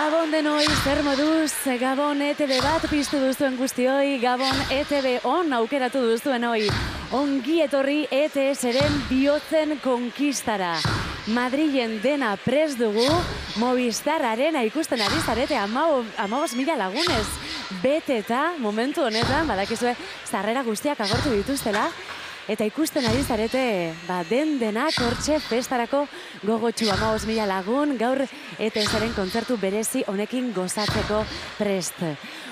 Gabon denoi, zer moduz, Gabon ETV bat piztu duzuen guztioi, Gabon ETV on aukeratu duzuenoi. Ongi etorri ETS-ren bihotzen konkistara. Madrilen dena prest dugu, Movistar Arena ikusten ari zarete 15.000 lagunez. Beteta, momentu honetan, badakizue, sarrera guztiak agortu dituztela, eta ikusten ari zarete, denak hortxe festarako gogotsu 15.000 lagun, gaur ETS-ren kontzertu berezi honekin gozatzeko prest.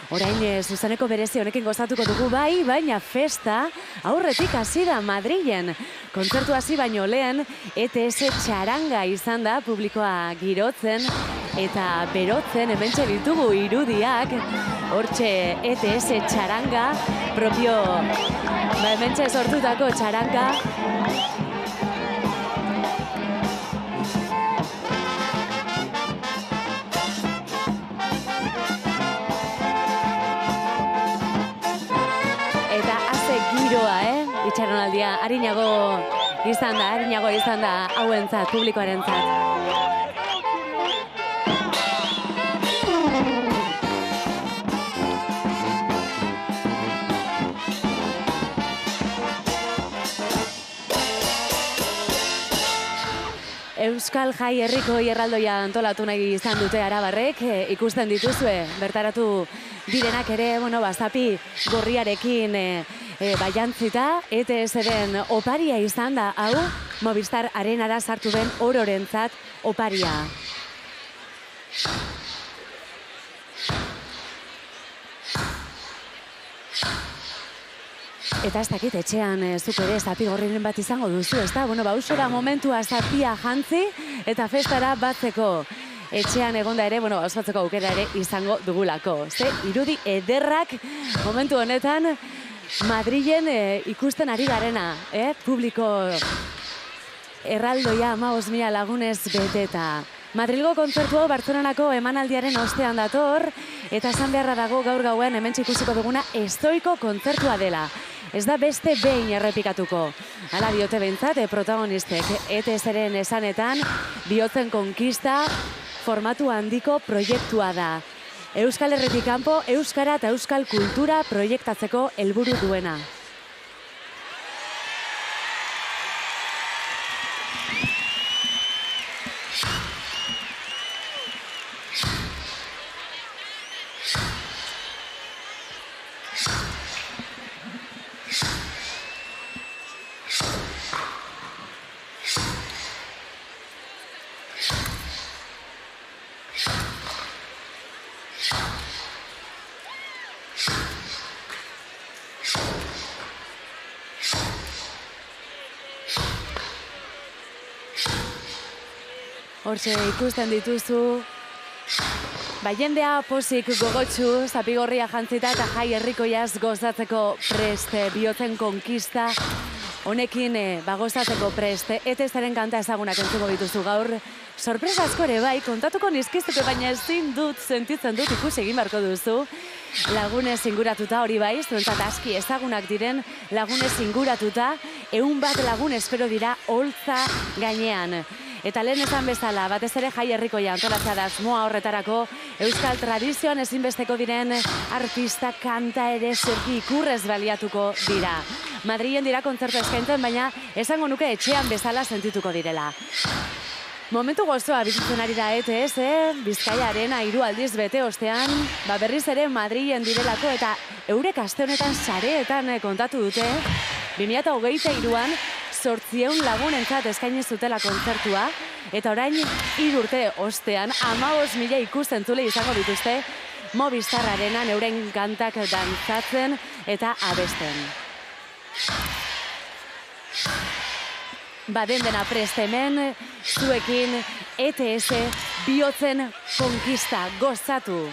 Orain zuzeneko berezi honekin gozatuko dugu bai, baina festa aurretik hasi da Madrilen. Kontzertu hasi baino lehen ETS txaranga izan da publikoa girotzen eta berotzen, hementxe ditugu irudiak, hortxe ETS txaranga, propio hementxe sortutako txaranga. Itxaronaldia arinago izan da hauentzat, publikoarentzat. Euskal Jai Herriko erraldoia antolatu nahi izan dute Arabarrek, ikusten dituzue, bertaratu direnak ere, zapi gorriarekin baiantzita, ETS-ren oparia izan da, hau, Movistar Arenara sartu den ororentzat oparia. Eta ez dakit etxean zuk ere zapi gorriren bat izango duzu, ez da? Usora momentua zapia jantzi eta festara batzeko. Etxean egonda ere, ospatzeko aukera ere izango dugulako. Ze, irudi ederrak momentu honetan Madrilen ikusten ari garena, publiko erraldoia 15.000 lagunez beteta. Madrilgo kontzertu hau Bartzelonako emanaldiaren ostean dator, eta esan beharra dago gaur gauen hementxe ikusiko duguna estoiko kontzertua dela. Ez da beste behin errepikatuko. Hala diote behintzat, protagonistek ETS-ren esanetan, bihotzen konkista formatu handiko proiektua da. Euskal Herritik kanpo, euskara eta euskal kultura proiektatzeko helburu duena. Hortxe ikusten dituzu, jendea pozik gogotsu, zapigorria jantzita eta Jai Herrikoiaz gozatzeko prest, bihotzen konkista, honekin gozatzeko prest. ETS-ren kanta ezagunak entzuko dituzu gaur. Sorpresa asko ere bai, kontatuko nizkizuke, baina ezin sentitzen dut ikusi egin beharko duzu. Lagunez inguratuta hori bai, zuentzat aski ezagunak diren lagunez inguratuta, 100 lagun espero dira holtza gainean. Eta lehen esan bezala, batez ere Jai Herrikoia antolatzea da asmoa horretarako, euskal tradizioan ezinbesteko diren artista kanta ere zerki ikurrez baliatuko dira. Madrilen dira kontzertu eskaintzen, baina esango nuke etxean bezala sentituko direla. Momentu gozoa bizitzen ari da ETS, Bizkaia Arena 3 aldiz bete ostean, berriz ere Madrilen direlako eta eurek aste honetan sareetan kontatu dute, 2023an 800 lagunentzat eskaini zutela kontzertua, eta orain 3 urte ostean 15.000 ikusentzule izango dituzte Movistar Arenan euren kantak dantzatzen eta abesten. Dena prest hemen, zuekin ETS bihotzen konkista gozatu.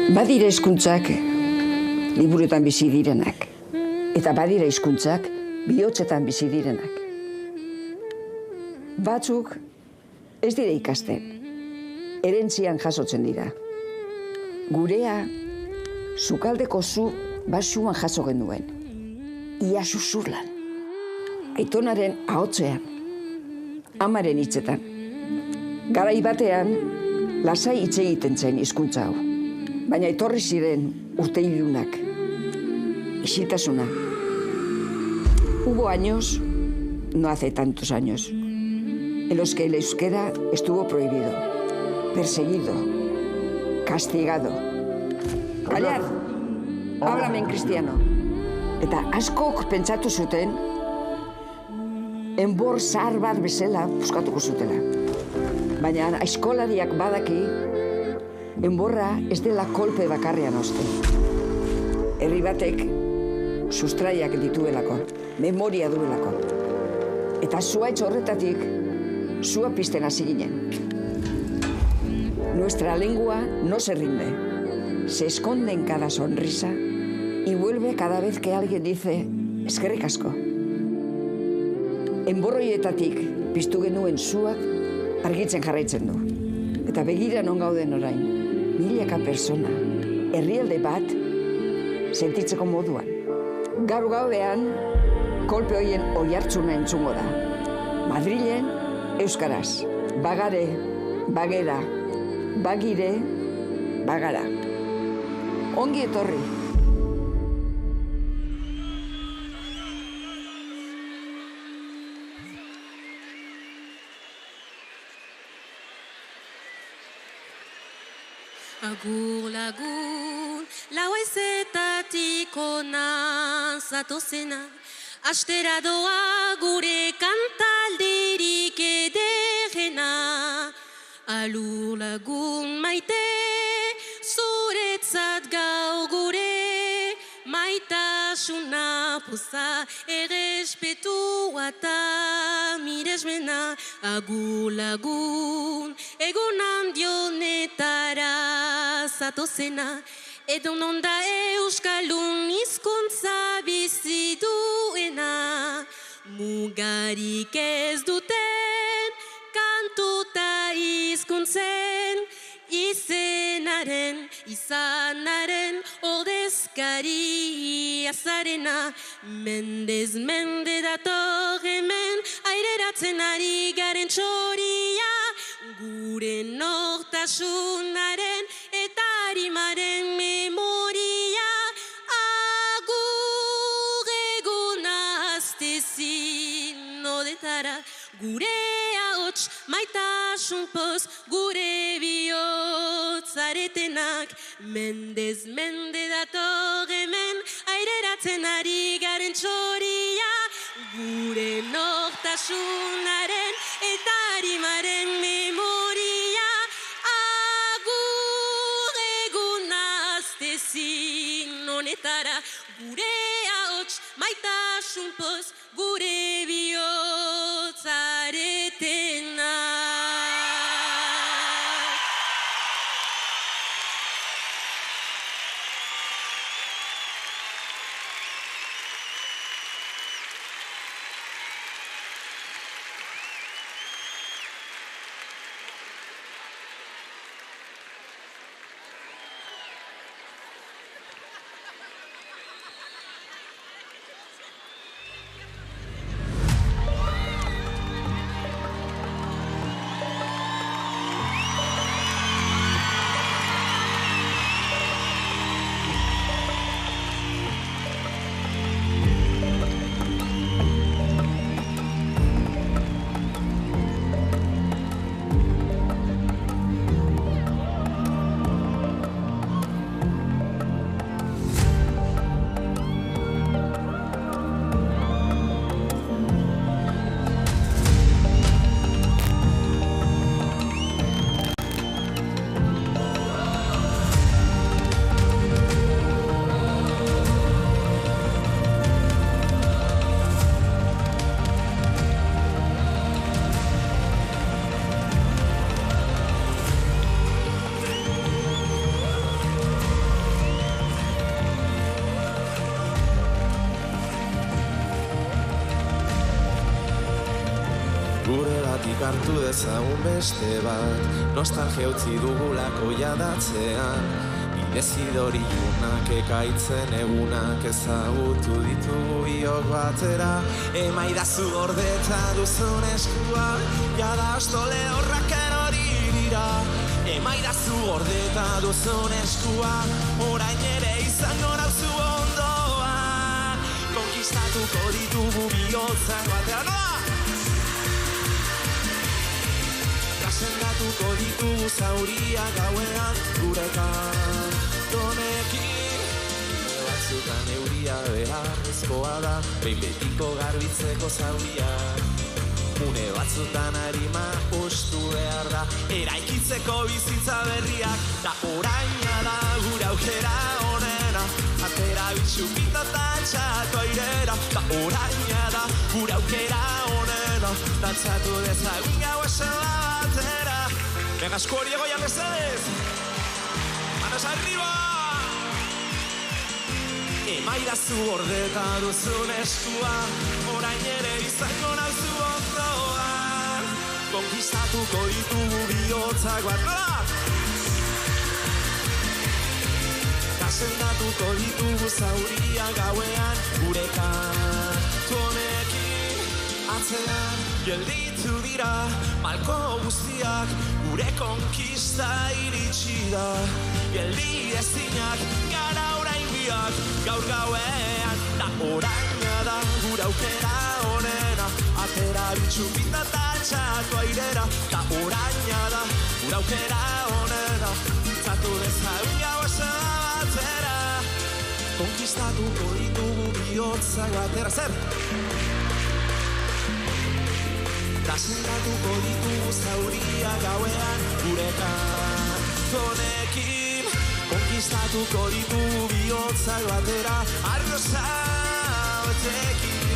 Badira hizkuntzak liburuetan bizi direnak, eta badira hizkuntzak bihotzetan bizi direnak. Batzuk ez dira ikasten, herentzian jasotzen dira. Gurea sukaldeko zu basuan jaso genuen, ia susurlan. Aitonaren ahotsean, amaren hitzetan. Garai batean, lasai hitz egiten zen hizkuntza hau. Baina etorri ziren urte ilunak, isiltasuna. Hubo años, no hace tantos años, en los que el euskera estuvo prohibido, perseguido, castigado. Callad, háblame en cristiano. Eta askok pentsatu zuten, enbor zahar bat bezala puskatuko zutela. Baina aizkolariak badaki, enborra ez dela kolpe bakarrean oste. Herri batek sustraiak dituelako, memoria duelako. Eta zuaitz horretatik, zua pizten hasi ginen. Nuestra lengua no se rinde. Se esconde en cada sonrisa y vuelve cada vez que alguien dice eskerrik asko. Enborroietatik piztu genuen zuak argitzen jarraitzen du. Eta begira non gauden orain. Milaka persona, herrialde bat, sentitzeko moduan. Gaur gaudean, kolpe horien oihartzuna entzungo da. Madrilen, euskaraz. Bagare, bagera, bagire, bagara. Ongi etorri. Agur lagun, lau ezetatik ona zatozena, astera doa gure kantaldirik ederrena. Alur lagun maite, zuretzat gaur gure, maitasuna poza, errespetua eta miresmena. Agur lagun, egun handionetara zatozena, edonon da euskaldun hizkuntza bizi duena. Mugarik ez duten kantuta hizkuntzen, izenaren, izanaren ordezkari azarena. Mendez mende dator hemen, aireratzen ari garen txoria, gure nortasunaren eta harimaren memoria. Agur eguna aztezin odetara, gure ahots maitasun poz, gure bihotzaretenak. Mendez mende dator hemen, aireratzen ari garen txoria, gure nortasunaren eta harimaren memoria. Agur eguna aztezin honetara, gure ahots maitasun poz, gure bihotzaretenak. gure batik hartu dezagun beste bat, nostalgia utzi dugulako jadatzean, bidezidori junak ekaitzen egunak ezagutu ditugu biok batera, emaidazu gordeta duzun eskua, jada ostole horrak erori dira, emaidazu gordeta duzun eskua, orain ere izango nauzu ondoan, konkistatuko ditugu bihotzak batera, noa! Sendatuko ditugu zauriak gauean gure kantonekin. Batzutan euria beharrezkoa da, behin betiko garbitzeko zauriak. Une batzutan harima ustu behar da, eraikitzeko bizitza berriak. Da oraina da gure aukera onena, atera bitxupita eta txako airera. Da oraina da gure aukera onena, dantzatu dezagun gau esela batera. Venga, eskuori egoian mesedez! Manos arriba! Emaidazu gordeta duzun eskua, orain ere izango nauzu ondoan, konkistatuko ditugu bihotzak bat, nola! Sendatuko ditugu zauriak gauean gure kantu honekin, atzean gelditu dira malko guztiak, gure konkista iritsi da, geldi ezinak gara orain biak, gaur gauean da oraina da gure aukera onena, atera bitxupita eta txako airera, da oraina da gure aukera onena, zatu dezagun gau esela batera, konkistatuko ditugu bihotzak batera, zer? Sendatuko ditugu zauriak gauean gure kantu honekin, konkistatuko ditugu bihotzak batera arrosa batekin.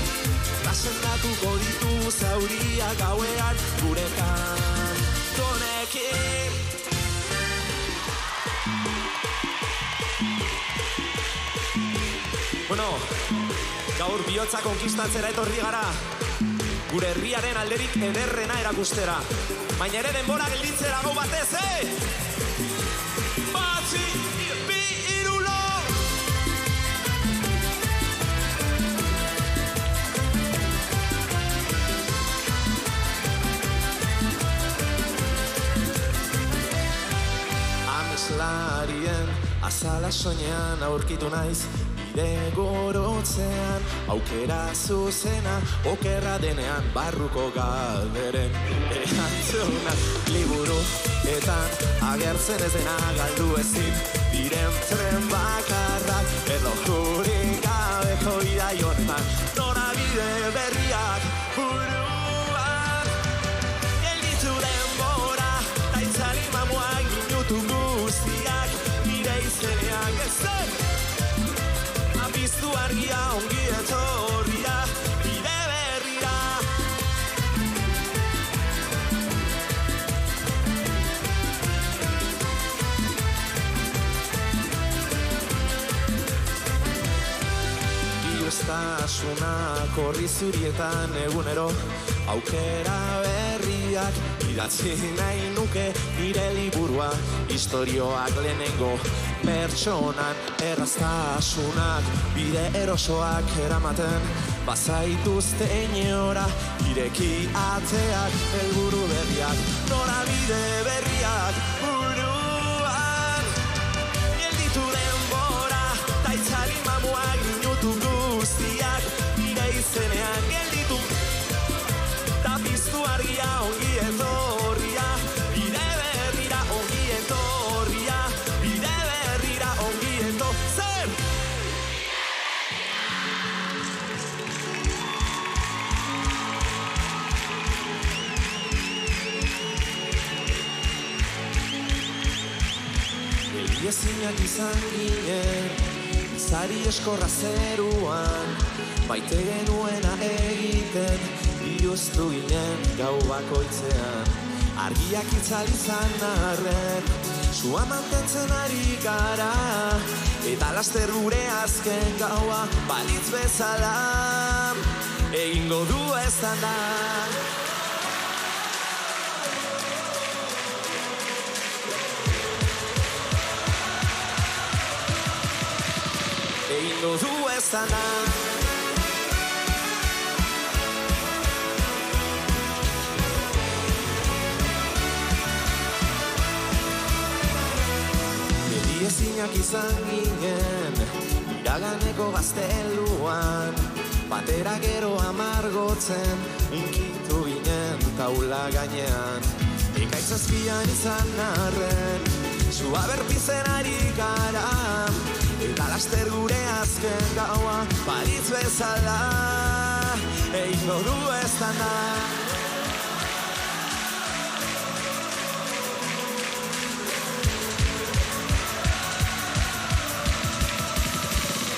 Sendatuko ditugu zauriak gauean gure kantu honekin. Bueno, gaur bihotza konkistatzera etorri gara, gure herriaren alderik ederrena erakustera. Baina ere denbora gelditzera gau batez, Batzi, bi, hiru, lau! Ameslarien azala soinean aurkitu naiz, bide gorotzean, aukera zuzena, okerra denean barruko galderen erantzuna. Liburuetan agertzen ez dena galdu ezin, diren tren bakarrak, edo jurik gabeko idai honetan, norabide berriak buruan. Gelditu denbora, ta itzali mamuak minutu guztiak, nire izenean gezen. Piztu argia ongi etorria, bide berrira. Bioztasunak horri zurietan egunero, aukera berriak, idatzi nahi nuke nire liburua, istorioak lehenengo pertsonan, erraztasunak bide erosoak eramaten, bazaituzte inora, ireki ateak, helburu berriak, norabide berriak buruan. Gelditu denbora, ta itzali mamuak minutu guztiak, nire izenean gelditu, ta piztu argia ongi etorria, bide berrira ongi etorria, bide berrira ongi etortzen. Eliezinak izan ginen, izari eskorra zeruan, maite genuena egiten, bihoztu ginen gau bakoitzean. Argiak itzali izan arren, sua mantentzen ari gara, eta laster gure azken gaua balitz bezala, egingo du ez da. egingo du ez dana. Ezinak izan ginen, iraganeko gazteluan, batera gero amargotzen, unkitu ginen taula gainean. Ekaitz azpian izan arren, sua berpizen ari gara, eta laster gure azken gaua, balitz bezala, egingo du ez dana.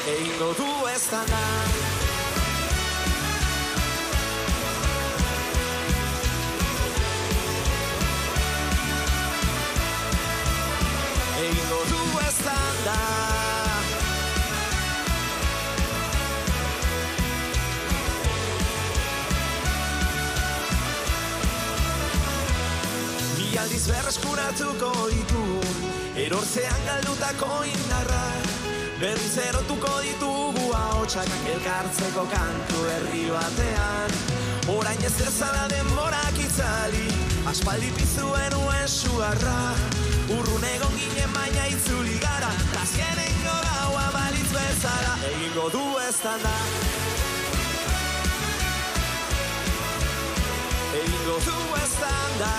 Egingo du ez dana. Egingo du ez dana. Bi aldiz berreskuratuko ditu, erortzean galdutako indarra. Berriz erotuko ditugu ahotsak elkartzeko kantu herri batean. Orain ez dezala denborak itzali, aspaldi pizuen uen sugarra. Urrun egon ginen baina itzuli gara, azkenengo gaua balitz bezala, egingo du ez dana. Egingo du ez dana.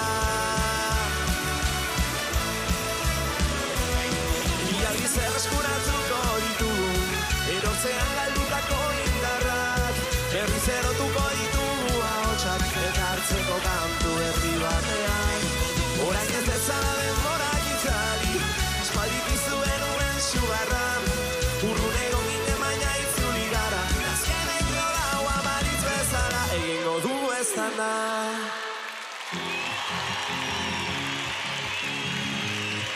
Ialdiz erreskuratuko ditu, erotzean galdutako indarrak. Berriz erotuko ditugu ahotsak elkartzeko kantu herri batean. Orain ez dezala denborak itzali, aspaldi pizuen uren sugarra. Urrun egon ginen baina itzuli gara, azkenengo gaua balitz bezala, egingo du ez dana.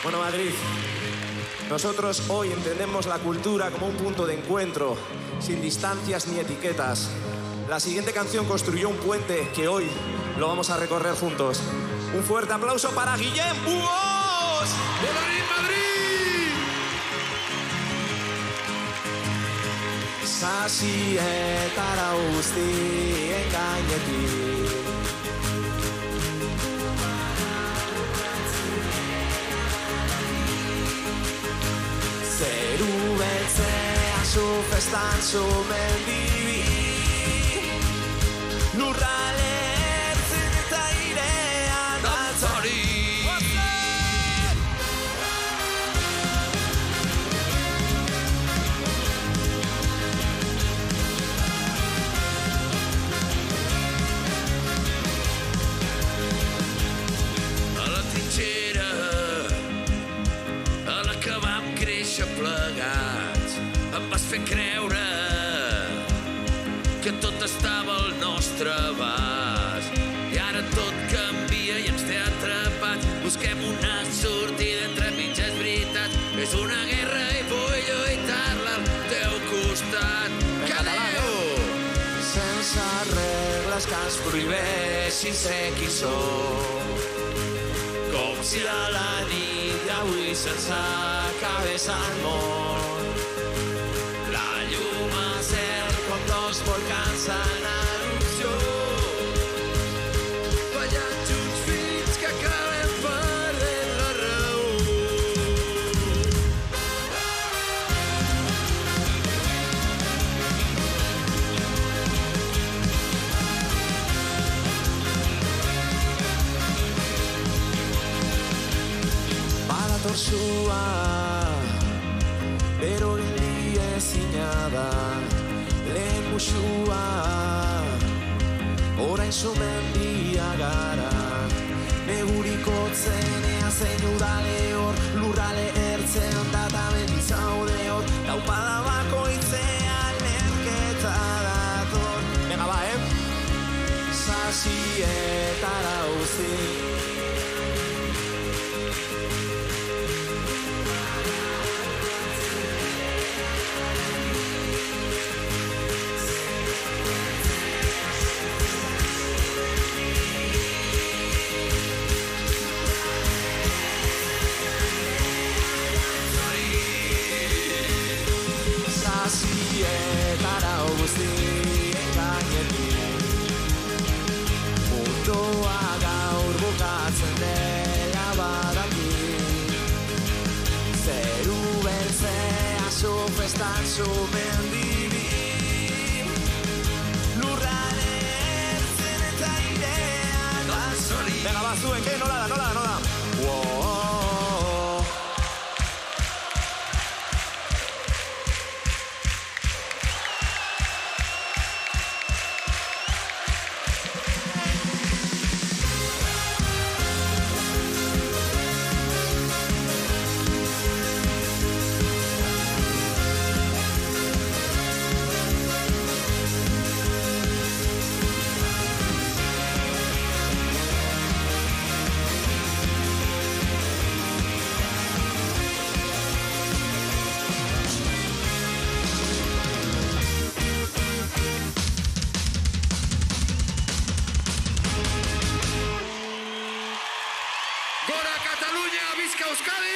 Bueno, Madrid, nosotros hoy entendemos la cultura como un punto de encuentro, sin distancias ni etiquetas. La siguiente canción construyó un puente que hoy lo vamos a recorrer juntos. Un fuerte aplauso para Guillem Buos de Madrid, Madrid. Sasietara guztien gainetik, zeru beltzea zu festan zu mendibi, lurrale ertzen eta irean altzari. A la trinxera a la que vam créixer plegats, em vas fer creure que tot estava al nostre abast. I ara tot canvia i ens té atrapats. Busquem una sortida entre mitges veritats. És una guerra i vull lluitar-la al teu costat. Que Déu! Sense regles que ens prohibeixin ser qui som, com si a la nit d'avui se'ns acabés el món. La llum al cel com dos volcans en erupció, ballant junts fins que acabem perdent la raó. Badatortzua bero geldi ezina da, lehen musua orain sumendia gara. Neguriko zenea zein udale hor, lurrale ertzen data bendizaude hor, laupada bakoitzean lerketa dator. Venga ba, Sasietara guzti, bietara guztien gainetik. Mundua gaur bukatzen dela badakit. Zeru beltzea zu festan zu mendibi. Lurraren ertzen eta ireak basori. Venga, bazuen, que nola da. Gora Catalunya, visca Euskadi!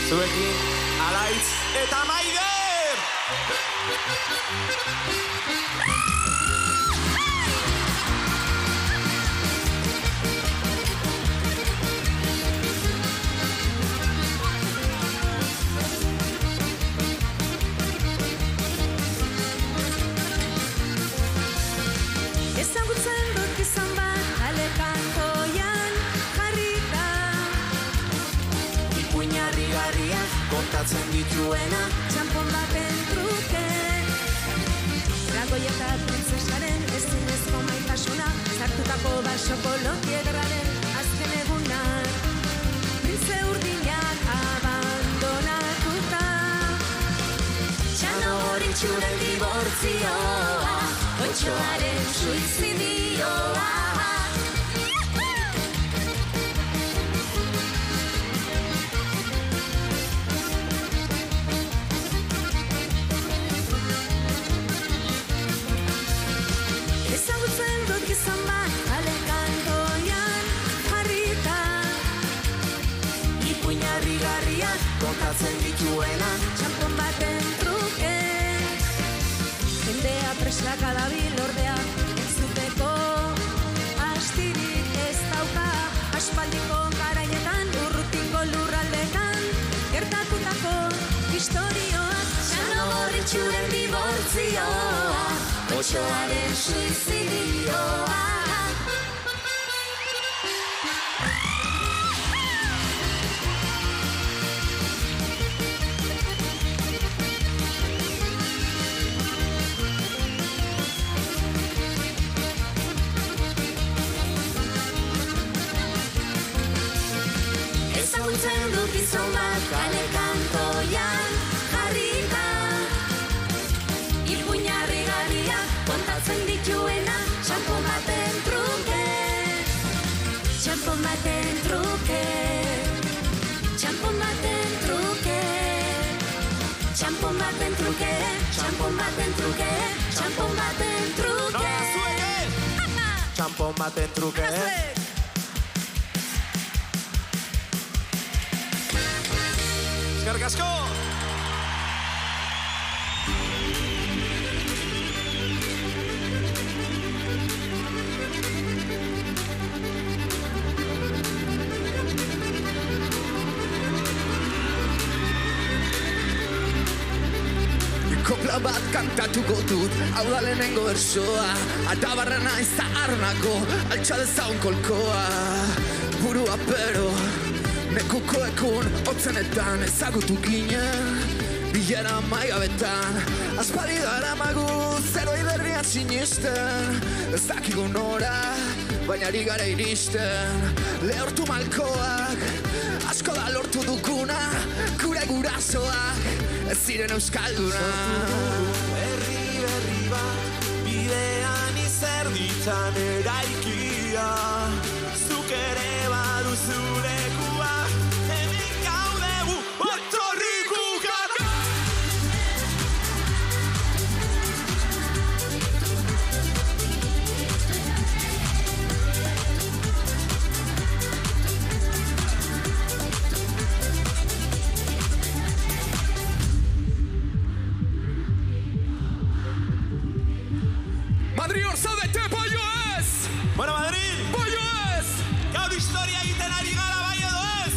Zuekin, Alaitz eta Maider! Ezagutzen dut izan bat ale kantoian jarrita. Ipuinarri garriak Kontatzen dituena txampon baten truke. Dragoi eta printzesaren ezinezko maitasuna, sartutako basoko lotiegraren azken egunak. Printze urdinak abandonatuta. Txano horitxuren dibortzioa, Otxoaren suizidioa. Ezagutzen dut gizon bat ale kantoian jarrita. Ipuinarri garriak kontatzen dituena txampon baten truke. Jendea presaka dabil ordea entzuteko astirik ez dauka. Aspaldiko garaietan urrutiko lurraldetan gertatutako historioak. Txano horitxuren dibortzioa, Otxoaren suizidioa. Ezagutzen dut gizon bat kale kantoian jarrita. Ipuinarri garriak kontatzen dituena, baten truke, txampon baten truke, txampon baten truke. Nola zueke? Txampon baten truke. Eskerrik asko! Kopla bat kantatuko dut, hau da lehenengo bersoa. Atabarra naiz zaharnako, altxa dezaun kolkoa. Burua pero, nekuko ekun, otzenetan ezagutu ginen. Bilera maigabetan, aspaldi dara magu, zero iberrian sinisten. Ez dakigu nora, baina ari gara iristen. Lehortu malkoak, asko da lortu duguna, gure gurasoak. Ez ziren euskalduna. Herri berri bat, bidean izerditzan eraikia. Zuk ere baduzu lekua, hemen gaude gu, etorri gugana. Madrid hor zaudete, pollo ez! Bueno, Madrid, Pollo ez! gaur historia egiten ari gara bai edo ez?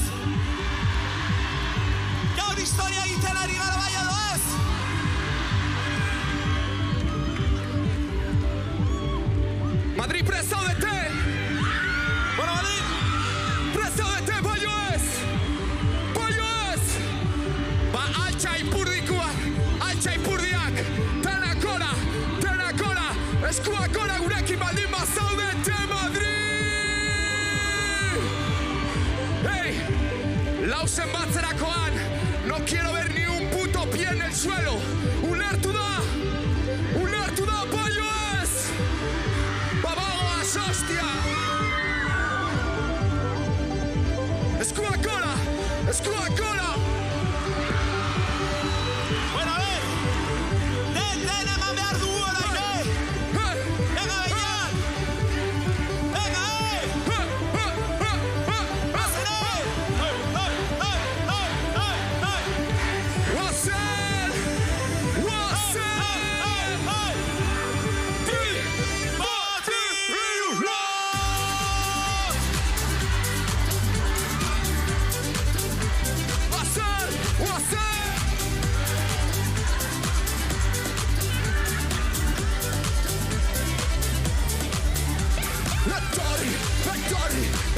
Gaur historia egiten ari gara bai edo ez? Madrid prest zaudete! Bueno, Madrid, Prest zaudete, pollo ez! Pollo ez! Ba, altxa ipurdikoak, altxa ipurdiak, tenak gora, eskuak gora gurekin baldin bazaudete, Madrid! Hey, lausen batzerakoan, no quiero ver ni un puto pie en el suelo. Ulertu da, pollo ez! Babagoaz, hostia! Eskuak gora! bueno, a ver, den eman behar dugu orain, Venga, Beñat! Venga, Pasen,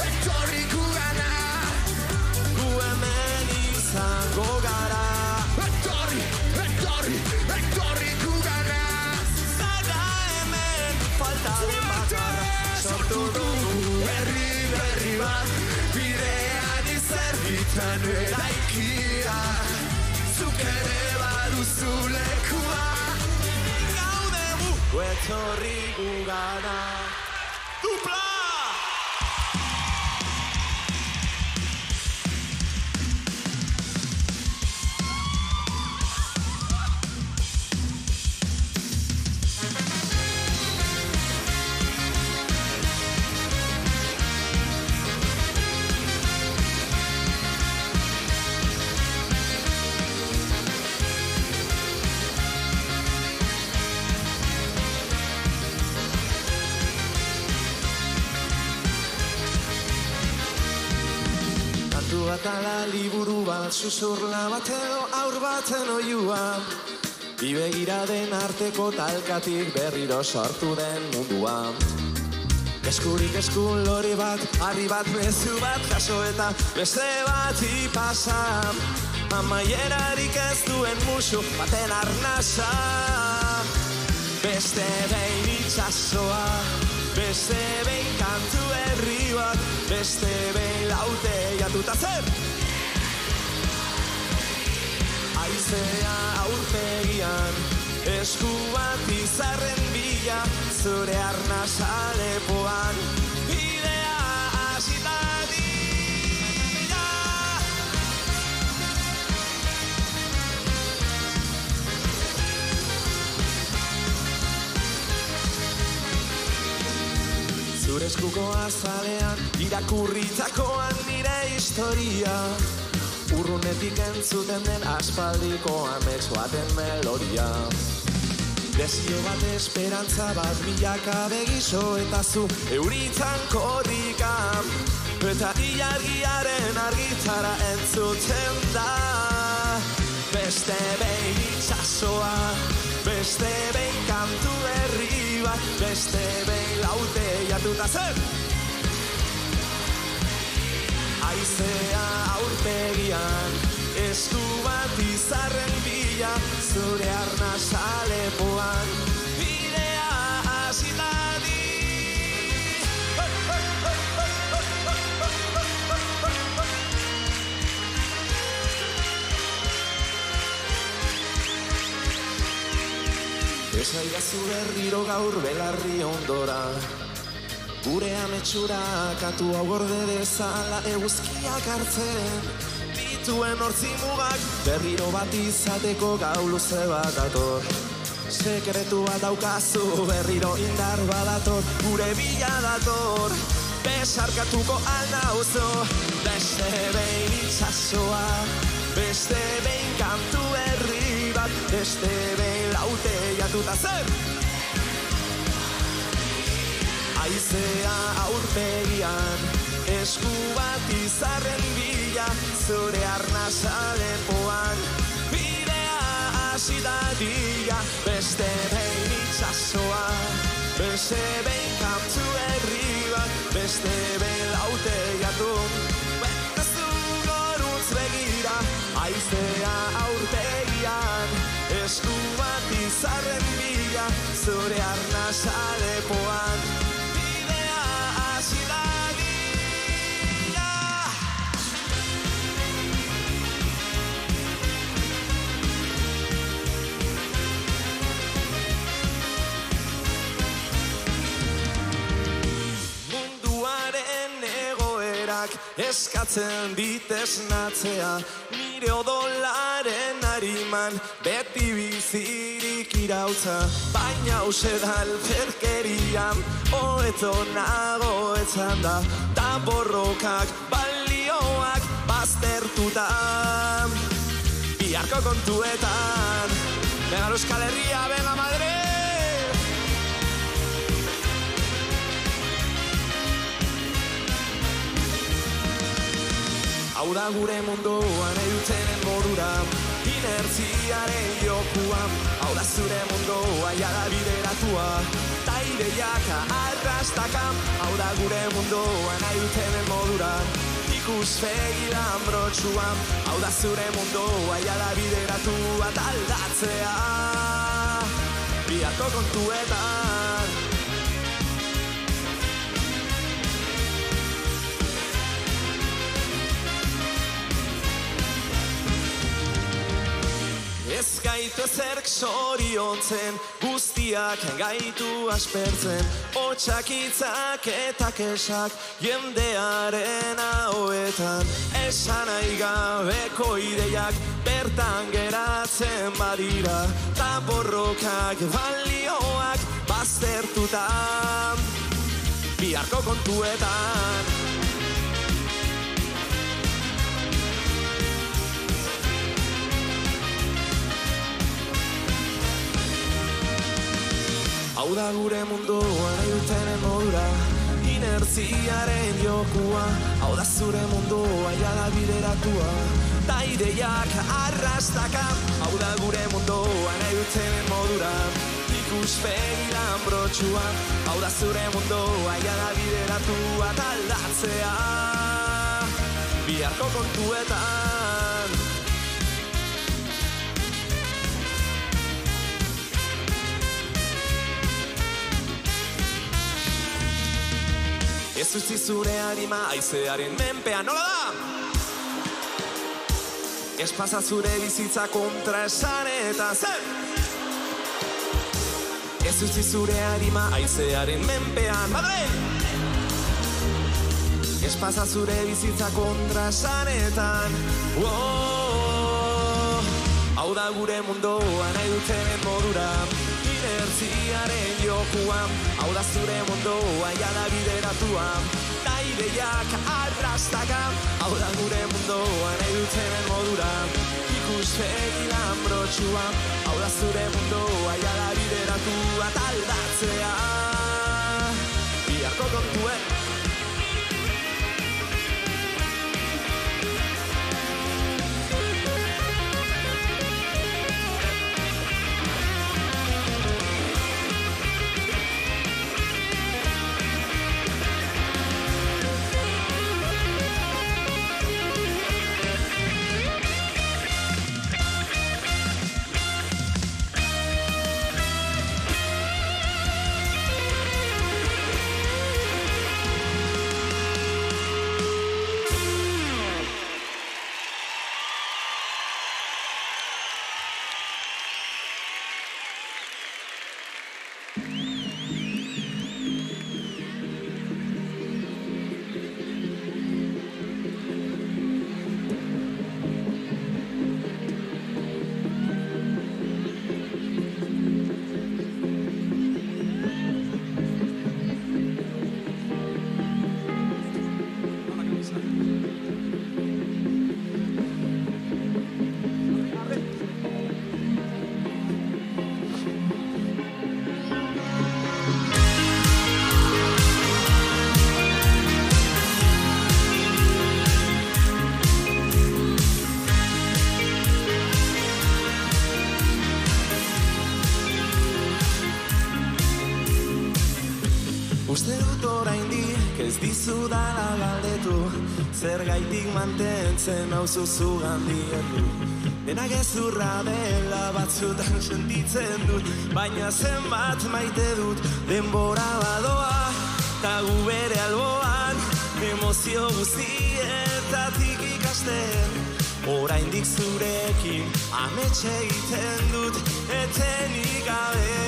Etorri gugana! Gu hemen izango gara. Etorri gugana! Zara hemen falta den bakarra. Sortu dugu Herri berri bat, bidean izerditzan eraikia. Zuk ere baduzu lekua. gaude gu, etorri gugana. Dupla! Bat ala liburu bat, susurla bat edo aur baten oiua. Bi begiraden arteko talkatik berriro sortu den mundua. Eskurik eskun lore bat, harri bat, mezu bat jaso eta beste bat ipasa. Amaierarik ez duen musu baten arnasa. Beste behin itxasoa, beste behin kantu herri bat, beste behin laute jatuta zer. Aizea aurpegian, esku bat izarren bila, zure arnasa lepoan, bidea hasita dira. Zure eskuko azalean, irakurritakoan nire historia. Urrunetik entzuten den aspaldiko amets baten melodia. Desio bat, esperantza bat, milaka begiso eta zu euritzan korrika. Eta ilargiaren argitara entzuten da. Beste behin itxasoa, beste behin kantu berri bat, beste behin laute jatuta zen. Aizea aurpegian, esku bat izarren bila, zure arnasa lepoan, bidea hasita di. Esaidazu berriro gaur belarri ondora, gure ametsura katu hau gorde dezala eguzkiak hartzen dituen hortzi mugak berriro bat izateko gau luze bat dator. Sekretu bat daukazu berriro indar badator, gure bila dator, besarkatuko alnauzo. Beste behin itxasoa, beste behin kantu berri bat, beste behin laute jatuta zen. Aizea aurpegian, esku bat izarren bila, zure arnasa lepoan, bidea hasita dia. Beste behin itxasoa, beste behin kantu berri bat, beste behin laute jatu. Betazu gorutz begira, aizea aurpegian, esku bat izarren bila, zure arnasa lepoan, eskatzen ditesnatzea, nire odolaren ariman beti bizirik irautza. Baina hause da alferkerian, hoeto nago etzan da, ta borrokak balioak baztertuta. Biharko kontuetan, venga Euskal Herria, venga Madrid! Hau da gure munduan eutenen modura, inertziaren jokua. Hau da zure mundua jada bideratua, ta ideiak arrastaka. Hau da gure munduan eutenen modura, ikuspegi lanbrotsua. Hau da zure mundua jada bideratua, ta aldatzea biharko kontuetan. Ez gaitu ezerk soriontzen, guztiak gaitu aspertzen, hotxakitzak eta kesak jendearen ahoetan. Esan nahi gabeko ideiak bertan geratzen badira, ta borrokak balioak baztertuta biharko kontuetan. Hau da gure munduan eutenen modura, inertziaren jokua. Hau da zure mundua jada bideratua, ta ideiak arrastaka. Hau da gure munduan eutenen modura, ikuspegi lanbrotsua. Hau da zure mundua jada bideratua, ta aldatzea biharko kontuetan. Ez utzi zure arima haizearen menpean, nola da? Ez pasa zure bizitza kontra esanetan, zer? Ez utzi zure arima haizearen menpean, Madrid! Ez pasa zure bizitza kontra esanetan, Hau da gure munduan nahi dutenen modura, inertziaren jokuan, hau da zure mundoa jada bideratua, da ideiak arrastaka, hau da gure mundoa nahi dutenen modura, ikuspegi lanbrotxua, hau da zure mundoa jada bideratua, taldatzea, biharko kontuen. Uste dut oraindik ez dizudala galdetu, zergaitik mantentzen nauzu zugandietu. Dena gezurra dela batzutan sentitzen dut, baina zenbat maite dut denbora badoa, ta gu bere alboan emozio guztietatik ikasten. Oraindik zurekin ametxe egiten dut etenik gabe.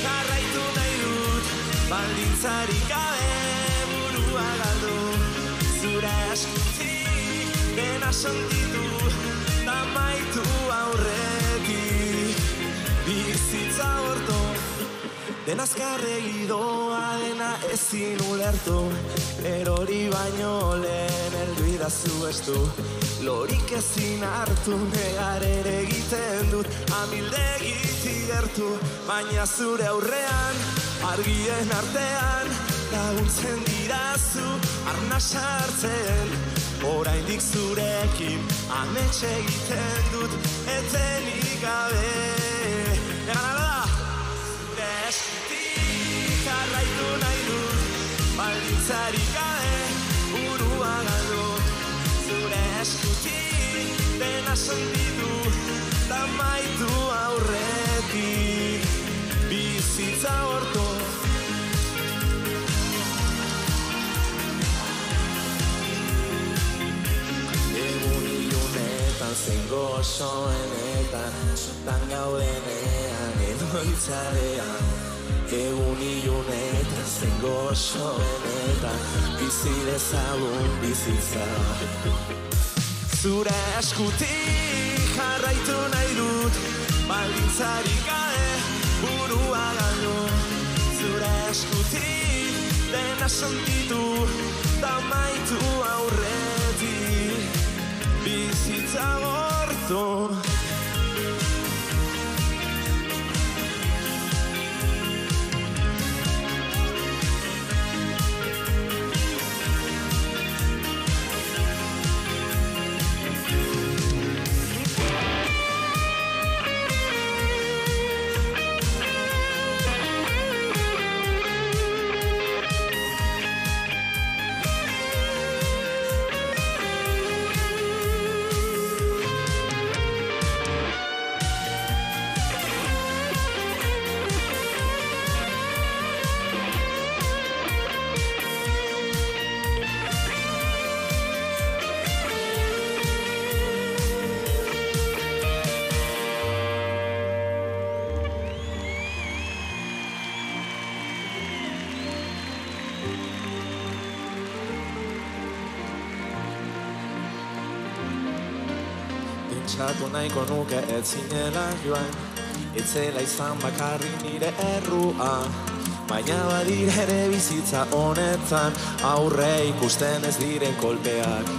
Jarraitu nahi dut, baldintzarik gabe burua galdu, zure eskutik dena sentitu, ta maitu aurretik, bizitza horto, dena azkarregi doa, dena ezin ulertu, erori baino lehen heldu idazu estu, lorik ezin hartu, negar ere egiten dut, amildegitik gertu, baina zure aurrean, argien artean, laguntzen didazu, arna sartzen, oraindik zurekin, ametxe egiten dut, etenik gabe. Egan zure eskutik jarraitu nahi dut, baldintzarik gabe, burua galdu, zure eskutik dena sentitu, ta maitu aurretik, bizitza horto. Egun ilunetan zein gozoenetan, zutan gaudenean edo itzarean. Egun ilunetan zein gozoenetan, bizi dezagun bizitza. Zure eskutik jarraitu nahi dut, baldintzarik gabe burua galdu, zure eskutik dena sentitu, ta maitu aurretik, bizitza gortu. pentsatu nahiko nuke ez zinela joan, etzela izan bakarrik nire errua, baina badire ere bizitza honetan, aurre ikusten ez diren kolpeak.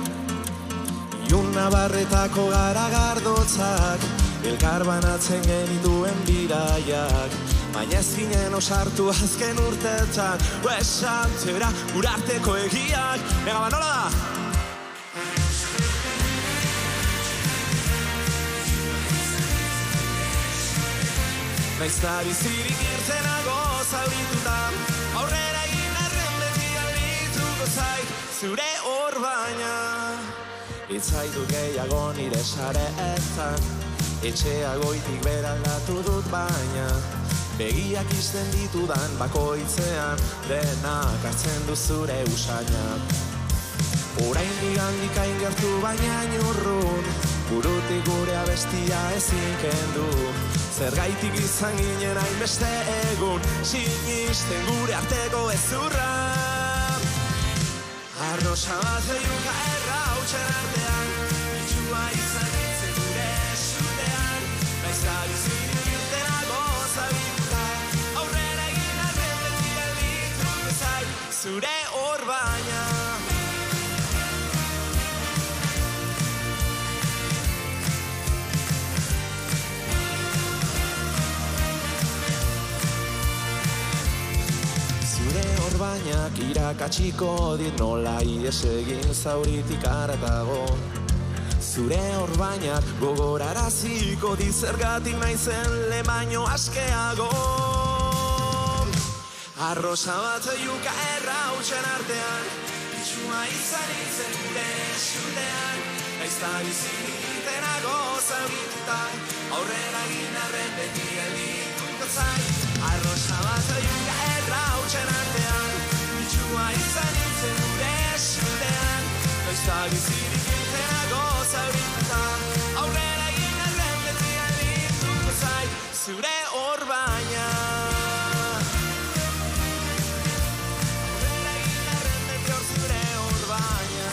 Ilun nabarretako garagardotzak, elkar banatzen genituen bidaiak, baina ez ginen osartu azken urteetan, esantzera urarteko egiak. Venga, ba, nola da? Naiz da bizirik irtenago zaurituta, aurrera egin arren beti aldituko zait, zure hor baina. Itzaitu gehiago nire sareetan, etxea goitik beraldatu dut baina, begiak izten ditudan bakoitzean, denak hartzen du zure usaina. Oraindik handik hain gertu baina inurrun, burutik gure abestia ezin kendu. Zergaitik izan ginen hainbeste egun, sinisten gure arteko ezurra. Arrosa bat oiuka errautxen artean, itxua izan nintzen gure esutean, naiz da bizirik irtenago zabituta, aurrera egin arren beti aldituko zait, zure hor baina. Bainak irakatsiko dit nola ies egin zauritik aratago. Zure orbainak gogoraraziko dit zergatik naizen le baino askeago. Arrosa bat oiuka errautxen artean, itxua izan nintzen gure esutean, naiz da bizirik irtenago zaurituta, aurrera egin arren beti aldituko zait. Arrosa bat oiuka errautxen artean, itxua izan nintzen gure esutean, naiz da bizirik irtenago zaurituta, aurrera egin arren beti aldituko zait, zure hor baina. Aurrera egin arren beti hor zure hor baina.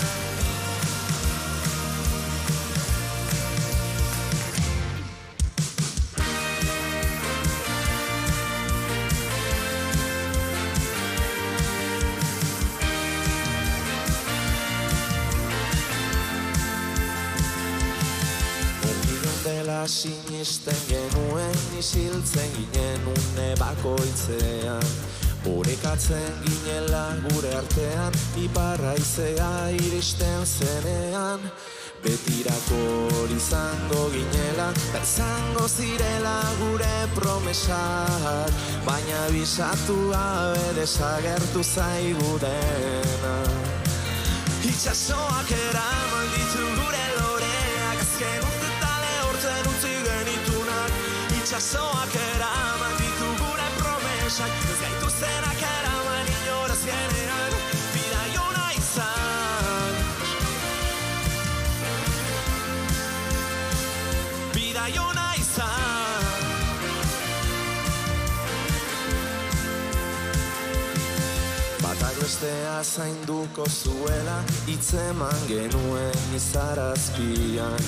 Dela sinisten genuen isiltzen ginen une bakoitzean, orekatzen ginela gure artean, iparra izea iristen zenean, betirako hori izango ginela, da izango zirela gure promesak, baina bisatu gabe desagertu zaigu dena. Itxasoak eraman ditu gure loreak, azken utzi genitunak, itxasoak eraman ditu gure promesak, ez gaituztenak eraman inoraz genean, bidaiona izan. Bidaiona izan. Batak bestea zainduko zuela, hitzeman genuen izarazpian,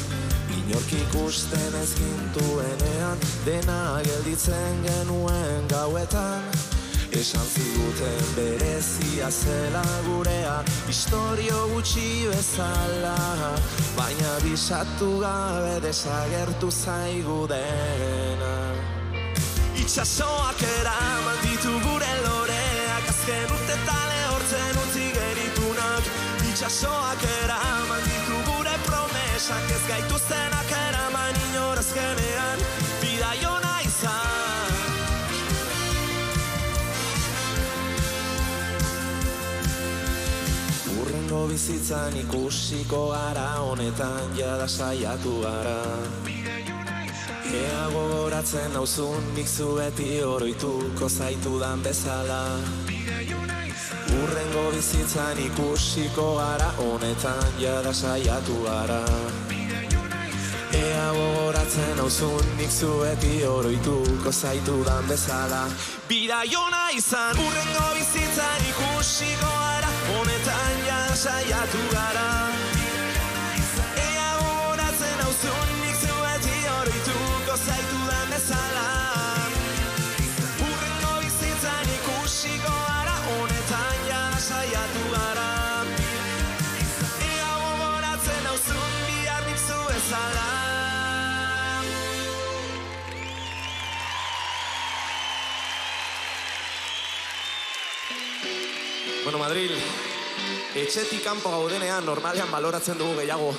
inork ikusten ez gintuenean, dena gelditzen genuen gauetan. Esan ziguten berezia zela gurea, istorio gutxi bezala, baina bisatu gabe desagertu zaigu dena. Itxasoak eraman ditu gure loreak, azken urtetan lehortzen utzi genitunak, itxasoak eraman ditu gure promesak, ez gaituztenak eraman inoraz genean, bidaiona izan. Urrengo bizitzan ikusiko gara, honetan jada saiatu gara. Ea gogoratzen nauzun nik zu beti oroituko zaitudan bezala. Urrengo bizitzan ikusiko gara, honetan jada saiatu gara. Ea gogoratzen nauzun nik zu beti oroituko zaitudan bezala. Bidaiona izan, urrengo bizitzan ikusiko gara, honetan jada saiatu gara. Ea gogoratzen nauzun nik zu zaitudan bezala. Urrengo bizitzan ikusiko gara, honetan jada saiatu gara. Ea gogoratzen nauzun bihar nik zu bezala. Bueno, Madril, etxetik kanpo gaudenean normalean baloratzen dugu gehiago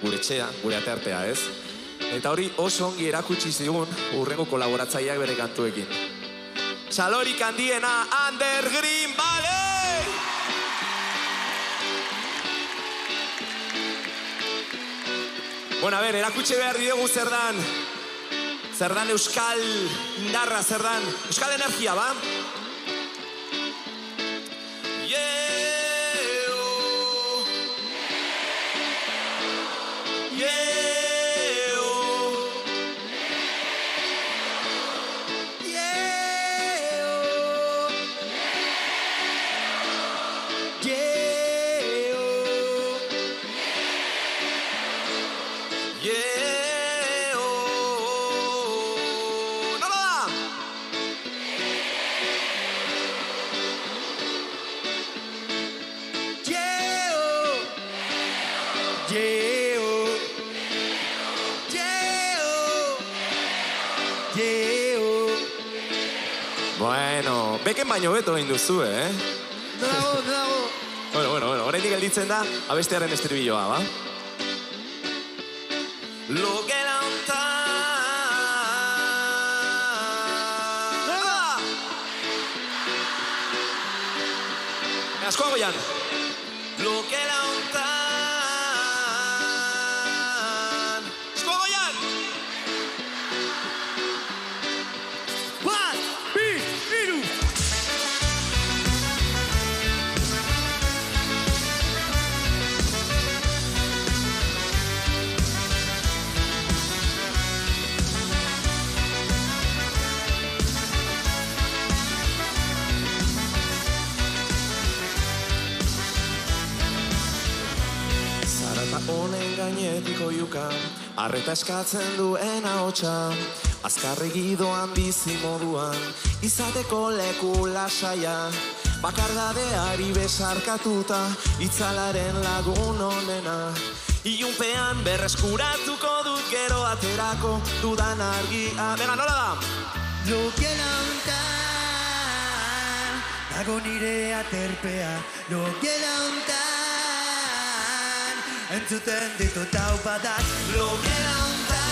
gure etxea, gure ateartea, ez? Eta hori oso ongi erakutsi zigun hurrengo kolaboratzaileak bere kantuekin. Txalorik handiena, Ander Green, bale! Bueno, a ver, erakutsi behar didegu zer dan euskal indarra, zer dan euskal energia, ba? Bueno, beken baino beto egin duzu, Dago. Bueno, oraindik gelditzen da abestearen estribilloa, ba? Lokela hontan. Askoago jan. Lokela hontan. Askoago jan. Honen gainetiko jukan, arreta eskatzen duen ahotsa, azkarregi doan bizi moduan, izateko leku lasaia, bakardadeari besarkatuta, itzalaren lagun onena. Ilunpean berreskuratuko dut gero aterako dudan argia. Venga, nola da? Lokela hontan, dago nire aterpea, lokela hontan. Entzuten ditut taupadak lokela hontan,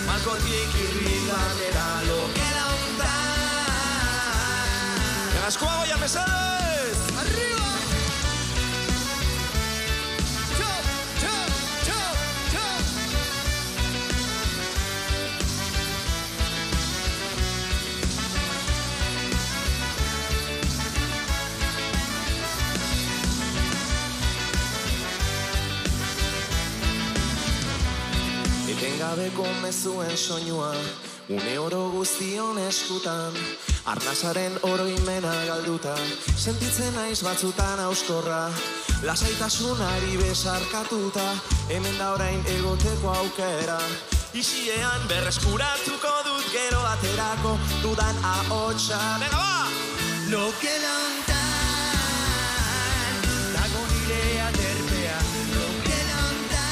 malkotik irrigatera lokela hontan. Askoago jan mesedez! Arriba! Chop, chop, chop, chop! Etengabeko mezuen soinua, une oro guztion eskutan, arnasaren oroimena galduta, sentitzen naiz batzutan auskorra, lasaitasunari besarkatuta, hemen da orain egoteko aukera. Isiean berreskuratuko dut gero aterako dudan ahotsa. Venga, ba! Lokela hontan, dago nire aterpea, lokela hontan,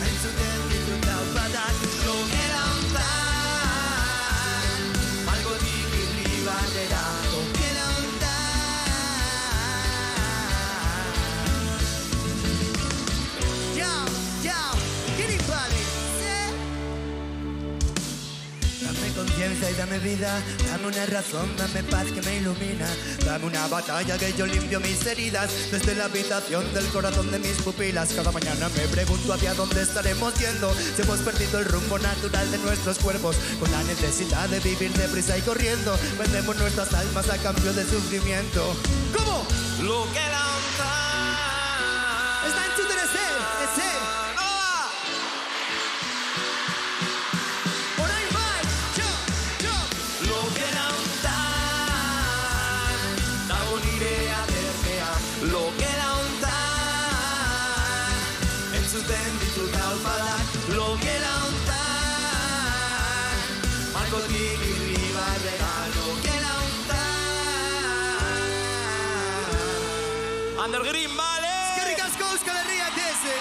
entzuten ditut taupadak, lokela hontan, malgotik irri batera, lokela hontan. Yao, get it, buddy. Dame conciencia y dame vida, dame una razón, dame paz que me ilumina, dame una batalla que yo limpio mis heridas, desde la habitación del corazón de mis pupilas. Cada mañana me pregunto hacia dónde estaremos yendo, si hemos perdido el rumbo natural de nuestros cuerpos, con la necesidad de vivir deprisa y corriendo, vendemos nuestras almas a cambio de sufrimiento. ¿Cómo? Lokela hontan. Está en chute de ser. Lokela hontan, entzuten ditut alpadak, Barnekotik irribarregano gelaunta. Ander Green, bale! Eskerrik asko Euskal Herriak eze!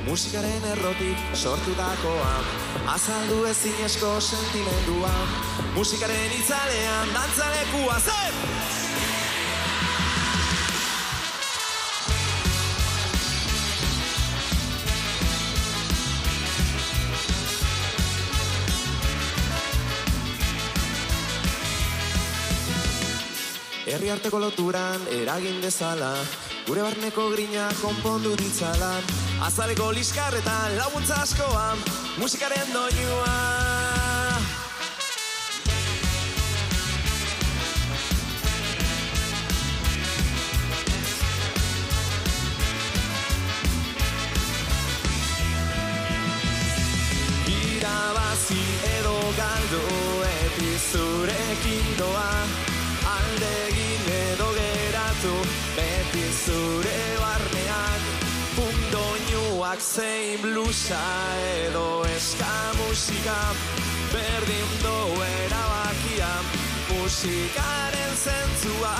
Musikaren errotik sortutakoa, azaldu ezinezko sentimendua. Musikaren itzalean dantzalekua zen! Herri arteko loturan eragin dezala, gure barneko grina konpondu ditzalan, azaleko liskarretan laguntza askoa, musikaren doinua. Irabazi edo galdu eti zurekin doa, aldegin edo geratu beti zure barnean. Doinuak zein blusa edo eska musika, berdin do erabakia musikaren zentzua.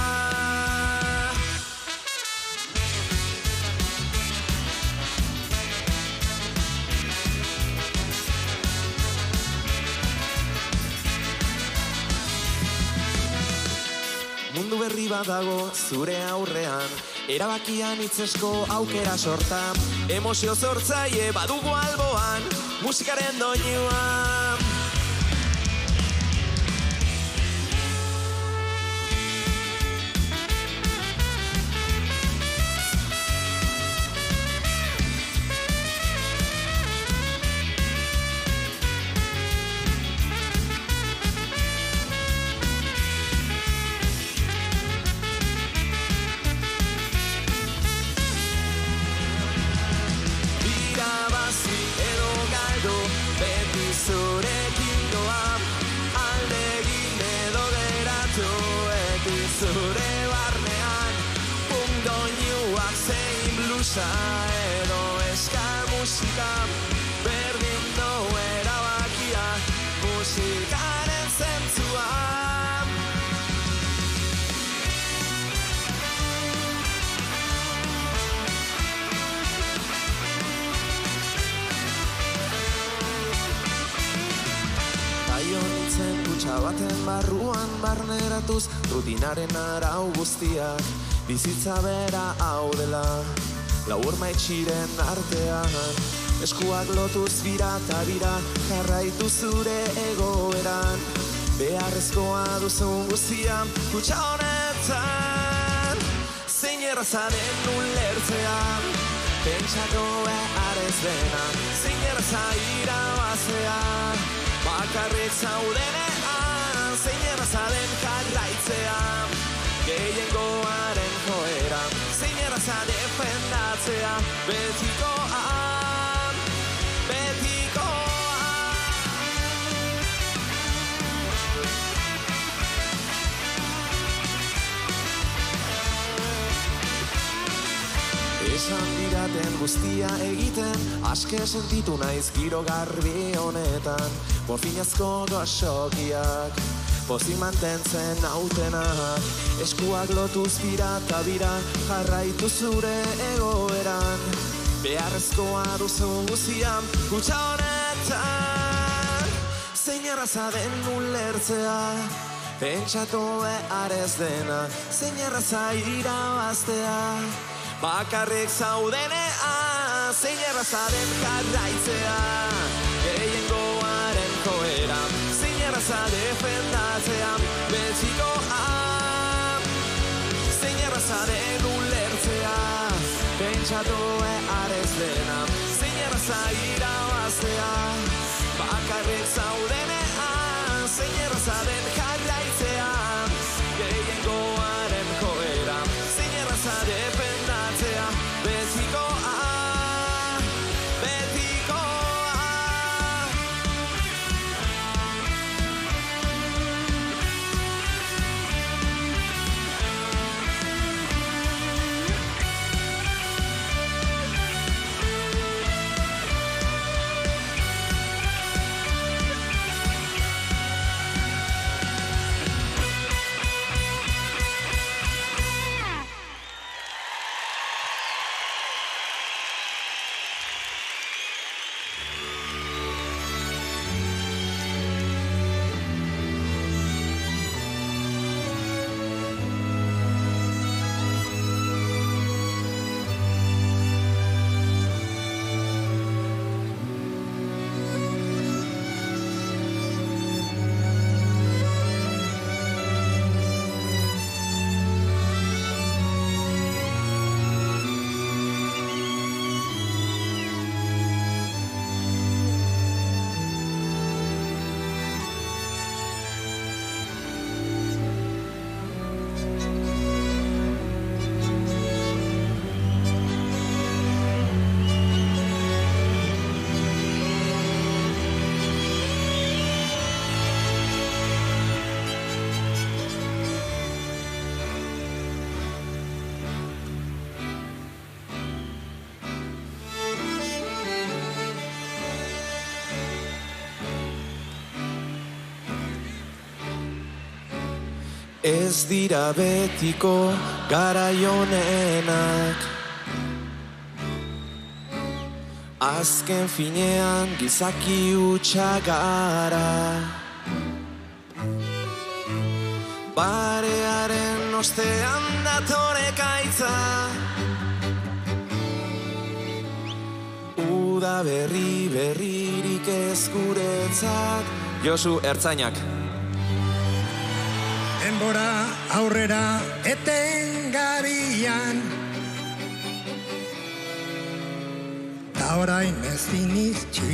Mundu berri bat dago zure aurrean, erabakian itzesko aukera sorta, emozio sortzaile badugu alboan, musikaren doinua. Zure barnean, doinuak zein blusa edo eska musika, berdin do erabakia musikaren zentzua. Baionitzen kutsa baten barruan barneratuz, rutinaren arau guztiak, bizitza bera hau dela, labur maitxiren artean, eskuak lotuz bira eta bira, jarraitu zure egoeran, beharrezkoa duzun guztia, kutsa honetan, zein errazaren ulertzean, pentsatu behar ez dena, zein erraza irabazea, bakarrik zaudenean, zein erraza den jarraitzea, gehiengoaren joera, zein erraza defendatzea, betikoa, betikoa. Esan didaten guztia egiten, aske sentitu naiz giro garbi honetan, morfinazko goxokiak, pozik mantentzen nautenak, eskuak lotuz bira eta bira, jarraitu zure egoeran, beharrezkoa duzun guztia, kutsa honetan, zein erraza den ulertzea, pentsatu behar ez dena, zein erraza irabaztea, bakarrik zaudenean, zein erraza den jarraitzea, gehiengoaren joera, zein erraza defendatzea, betikoa, zein erraza den ulertzea, pentsatu behar ez dena, zein erraza irabaztea, bakarrik zaudenean, zein erraza den jarraitzea, gehiengoaren joera, zein erraza defendatzea, betikoa, betikoa. Ez dira betiko garaionenak, azken finean gizaki hutsa gara. Barearen ostean datore kaitza, uda berririk ez guretzat. Josu Ertzainak. Denbora aurrera etengabian, ta orain ezin iztxi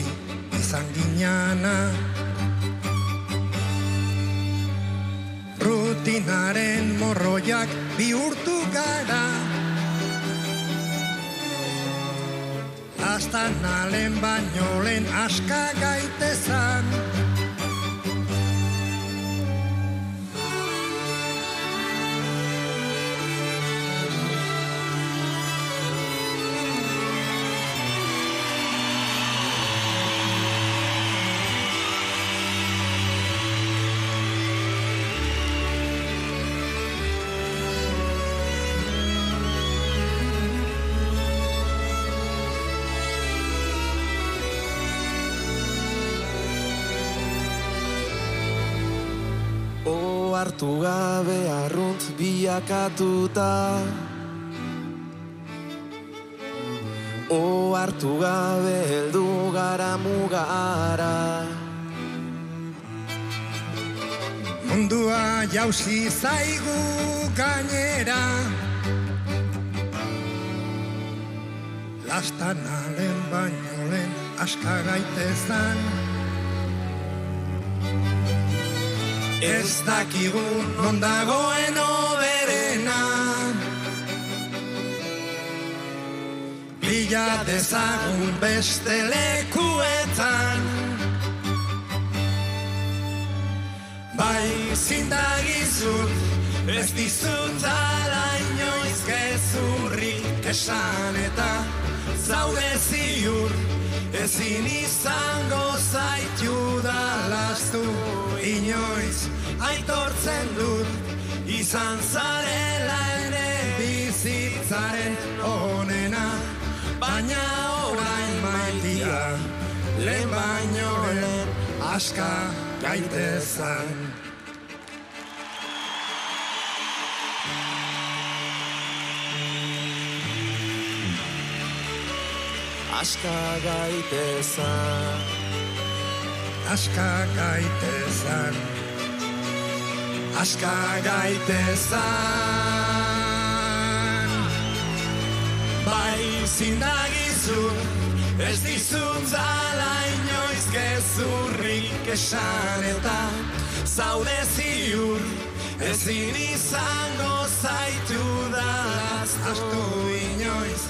izan ginana. Rutinaren morroiak bihurtu gara, astanalen baino lehen aska gaitezan. Hartu gabe arrunt bilakatuta, hartu gabe heldu gara mugara. Mundua jauzi zaigu gainera, lastanalen baino lehen aska gaitezan. Ez dakigun non dagoen hoberena, bila dezagun beste lekuetan. Bai zindagizut, ez dizut ala inoiz gezurrik esan eta zaude ziur, ezin izango zaitu dalastu inoiz. Aitortzen dut, izan zarela ere bizitzaren onena, baina orain maitia, lehen baino lehen aska gaitezan. Aska gaitezan, aska gaitezan, aska gaitezan. Bai zindagizut, ez dizut zala inoiz gezurrik esan eta zaude ziur, ezin izango zaitu daztu inoiz.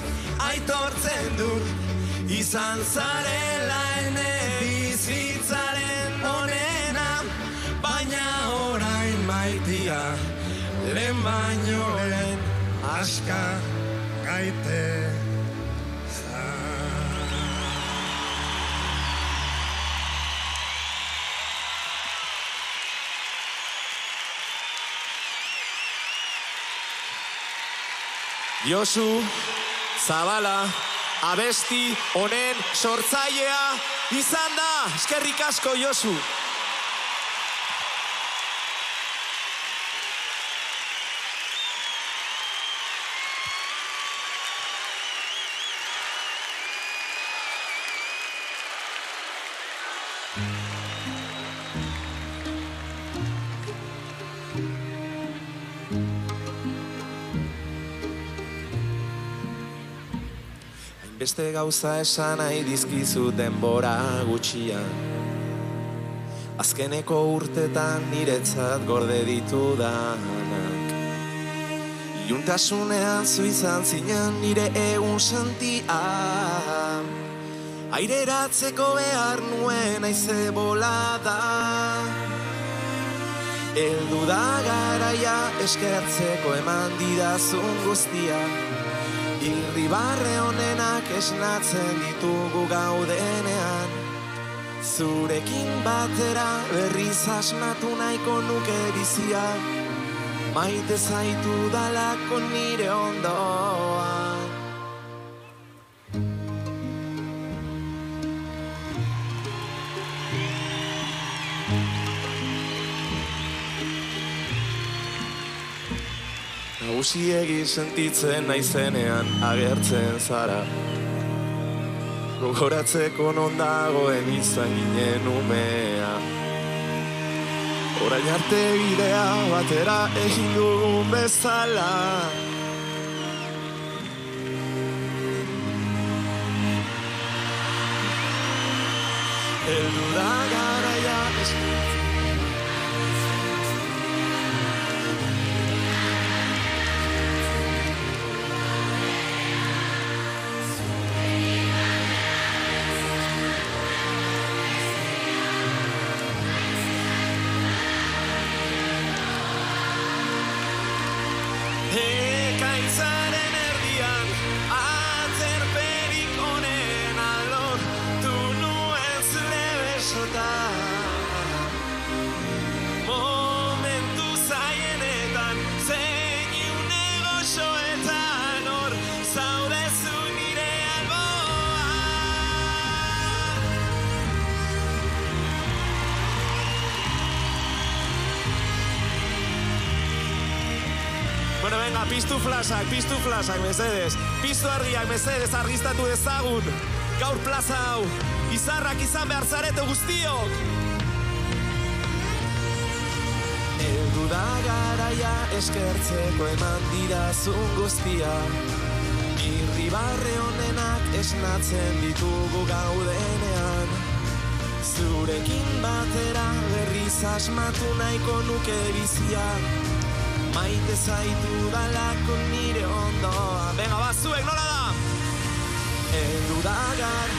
Aitortzen dut, izan zarela ene bizitzaren onena, baina orain maitia, lehen baino lehen aska gaitezan. Josu Zabala, abesti honen sortzailea izan da. Eskerrik asko, Josu. Beste gauza esan nahi dizkizu denbora gutxian, azkeneko urtetan niretzat gorde ditudanak. Iluntasunean zu izan zinen nire egun santia, aireratzeko behar nuen aize bolada. Heldu da garaia eskertzeko eman didazun guztia, irribarre honenak esnatzen ditugu gaudenean. Zurekin batera berriz asmatu nahiko nuke bizia, maite zaitu dalako nire ondoa. Nagusiegi sentitzen naizenean agertzen zara, gogoratzeko non dagoen izan ginen umea. Orain arte bidea batera egin dugun bezala. Heldu da garaia ekaitzaren erdian atzerperik honen alortu nuen zure besotan. Momentu zaienetan zein une goxoetan hor zaudezu nire alboan. Bueno, venga, piztu flasak, mesedez. Piztu argiak, mesedez, argiztatu dezagun. Gaur plaza hau, izarrak izan behar zarete guztiok. Heldu da garaia eskertzeko eman didazun guztia. Irribarre honenak esnatzen ditugu gaudenean. Zurekin batera berriz asmatu nahiko nuke bizia. Maite zaitu dalako nire ondoa. Venga, bazuek, nola da? Heldu da gara.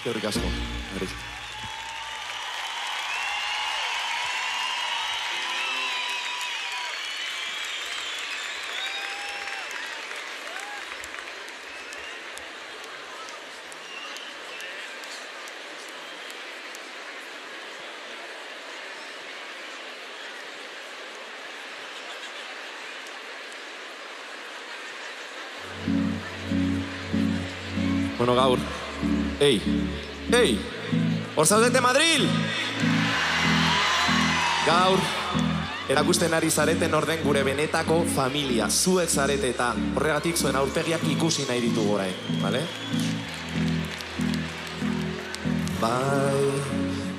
Eskerrik asko. Bueno, gaur. Ei, hor zaudete Madril! Gaur, erakusten ari zareten orden gure benetako familia, zuek zarete eta horregatik zuen aurpegiak ikusi nahi ditugu orain, bale? Bai,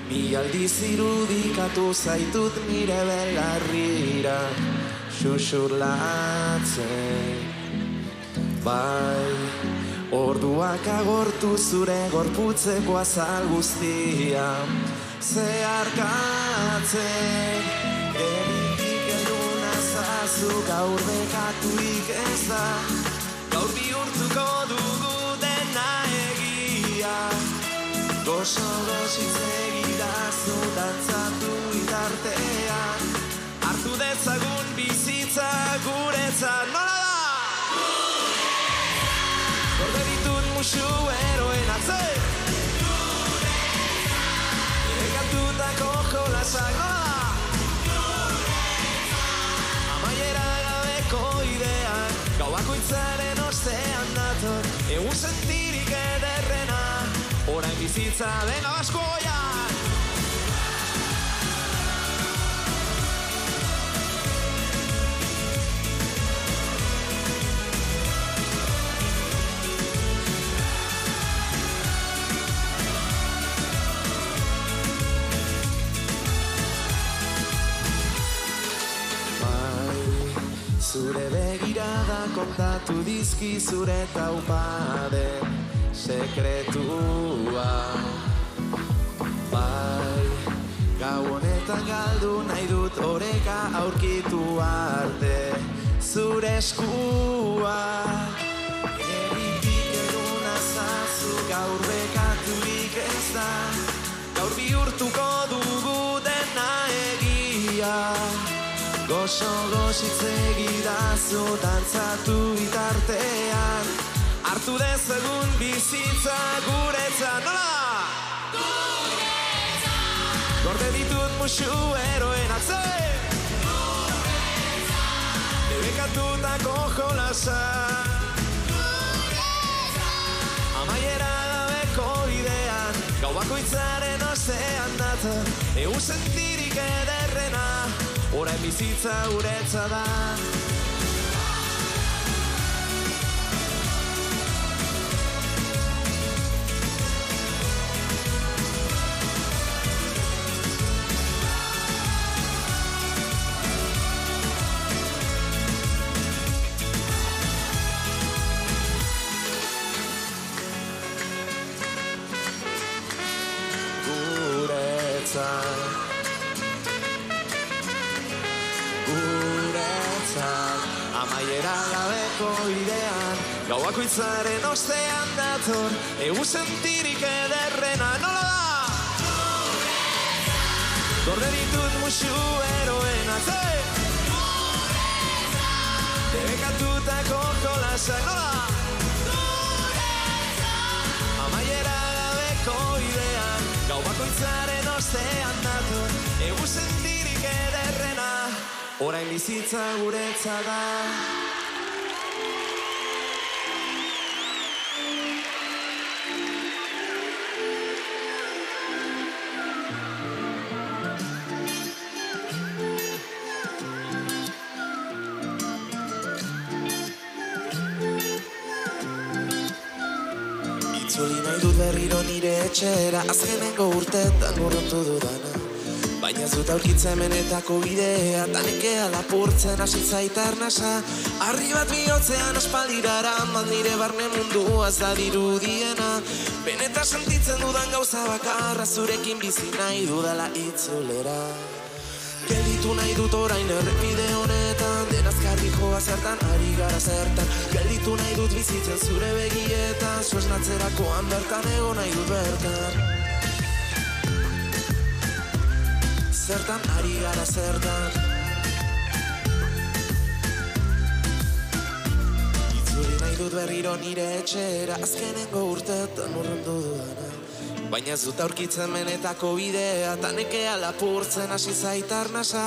mi aldiz irudikatu zaitut nire belarrira, xuxurlatzen. Bai, orduak agortu zure gorputzeko azal guztia zeharkatzen. Geritik egun azazu gaur bekatuik ez da, gaur bihurtuko dugu dena egia. Gozo-goziz egidazu dantzatu itartean, hartu dezagun bizitza guretzat, nola da? Gorde ditut musu eroen atzen ekantutako jolasak, nola da? Amaiera gabeko idean, gau bakoitzaren ostean dator, egun sentirik ederrena, orain bizitza dena baskoian. Zure begirada kontatu dizki zure taupaden sekretua. Bai, Gau honetan galdu nahi dut oreka aurkitu arte zure eskua. Eritik eguna zazu gaur bekaturik ez da, gaur bihurtuko dugu dena egia. Gozo-goz hitz egidazu dantzatu bitartean, hartu dezagun bizitza guretzat, nola? Gorde ditut musu eroen atzai, debekatutako jolasa, amaiera gabeko idean, gau bakoitzaren ostean dator, sentirik ederrena, orain bizitza guretza da. Guretzat amaiera gabeko idean, gau bakoitzaren ostean dator, sentirik ederrena, nola da? Gorde ditut musu eroen atzai, debekatutako jolasak, nola? Amaiera gabeko idean, gau bakoitzaren ostean dator, sentirik ederrena, orain bizitza guretza da. Itzuli nahi dut berriro nire etxera, azkenengo urtetan urruntu dudana. Baina zut aurkitzen benetako bidea, tanekea lapurtzen hasitzait arnasa. Harri bat bihotzean aspaldirara, bat nire barne mundua ez da dirudiena. Benetan sentitzen dudan gauza bakarra, zurekin bizi nahi dudala itzulera. Gelditu nahi dut orain errepide honetan, denazkarri joa zertan, ari gara zertan. Gelditu nahi dut bizitzen zure begietan, zu esnatzerakoan bertan egon nahi dut bertan. Zertan, ari gara zertan. Itzuli nahi dut berriro nire etxera, azkenengo urtetan urrundu dudana. Baina zut aurkitzen benetako bidea, tanekea lapurtzen hasi zait arnasa.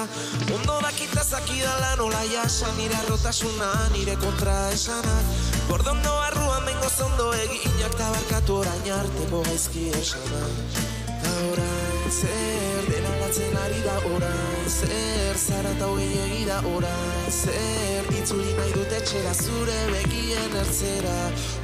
Ondo dakitazakidala nola jasa, nire arrotasuna, nire kontra esanak. Gordondo barruan bengo zondo eginak, tabarkatu orain arteko gaizki esanak. Ta orain zer dena latzen ari da orain, zer zara eta hogei egida orain, zer itzuli nahi dut etxera zure begien ertzera.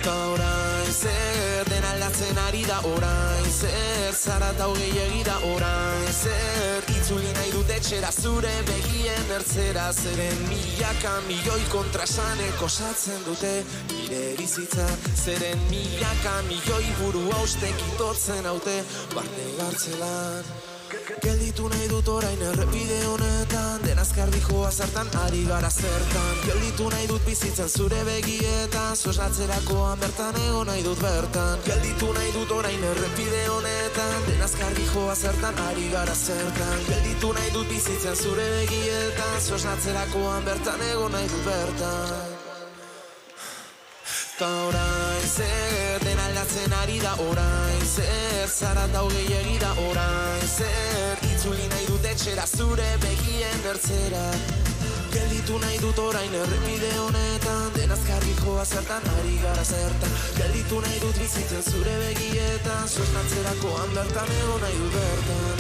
Ta orain zer dena latzen ari da orain, zer zara eta hogei egida orain, zer itzuli nahi dut etxera zure begien ertzera. Zeren milaka milioi kontrasanek osatzen dute nire bizitza, zeren milaka milioi burua ustek itotzen haute barne gartzelan. Gelditu nahi dut orain errepide honetan, denazkardi joa zertan, ari gara zertan. Gelditu nahi dut bizitzen zure begietan, zu esnatzerakoan bertan egon nahi dut bertan. Gelditu nahi dut orain errepide honetan, denazkardi joa zertan, ari gara zertan. Gelditu nahi dut bizitzen zure begietan, zu esnatzerakoan bertan egon nahi dut bertan. Ta orain zer dena aldatzen ari da orain, zer zara eta hogei egida orain, zer itzuli nahi dut etxera zure begien ertzera. Gelditu nahi dut orain errepide honetan, denazkarri joa zertan, ari gara zertan. Gelditu nahi dut bizitzen zure begietan, zu esnatzerakoan bertan egon nahi dut bertan.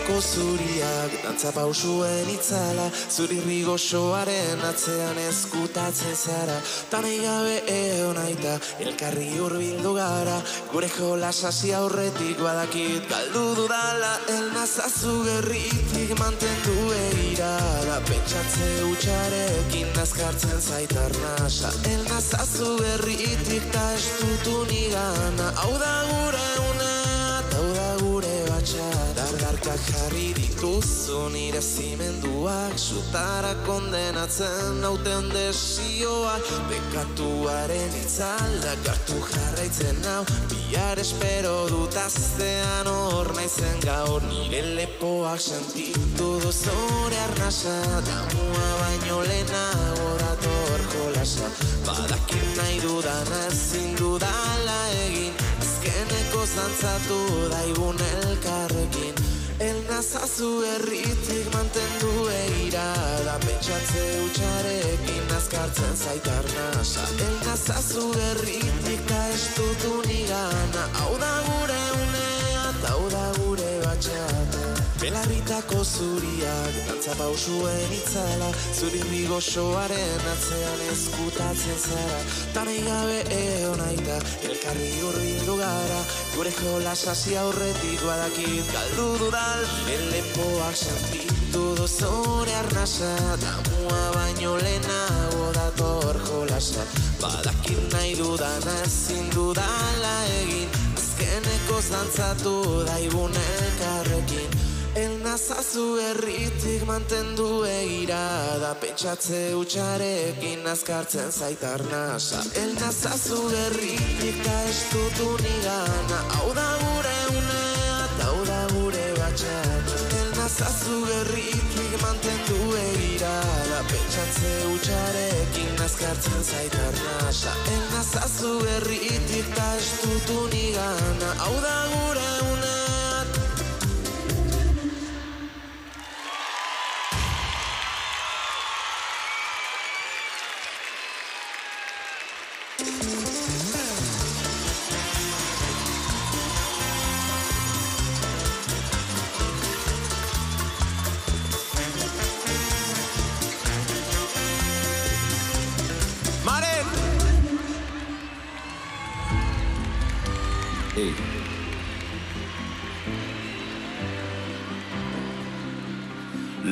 berritako zuriak, dantza pausuen itzala, zuri rigosoaren atzean eskutatzen zara. Tanei gabe egon aita, elkarri hurbildu gara, gure jolasasi aurretik badakit galdu dudala, elnazazu gerritik mantendu egirada, pentsatze utxarekin nazkartzen zaitar nasa, elnazazu gerritik ta ez dutu nigana, hau da gure unea, hau da gure batxa, dardarkak jarri dituzu nire zimenduak, sutara kondenatzen nauten desioak, bekatuaren itzaldak hartu jarraitzen hau, bihar espero dut aztean hor naizen gaur, nire lepoak sentitu duzore arnasa, damua baino lehenago dator jolasa, badakin nahi dudan ezin dudala egin, azkeneko zantzatu daigun elkarrekin, elnazazu erritik mantendu egirada, pentsatze utxarekin azkartzen zaitar nasa, elnazazu erritik ta ez dutu nigana, hau da gure unea, hau da gure batxata. Belarritako zuriak, dantza pausuen itzala, zuri rigosoaren atzean eskutatzen zara, tanei gabe egon aita, elkarri hurbildu gara, gure jolasasi aurretik badakit galdu dudal, lepoak sentitu dozore arnasa, damua baino lehenago dator jolasa, badakit nahi dudan ezin dudala egin, azkeneko zantzatu daigun elkarrekin, elnazazu erritik mantendu egirada, pentsatze utxarekin azkartzen zaitar nasa, elnazazu erritik ta ez dutu nigana, hau da gure unea, hau da gure batxata, elnazazu erritik mantendu egirada, pentsatze utxarekin azkartzen zaitar nasa, elnazazu erritik ta ez dutu nigana, hau da gure unea.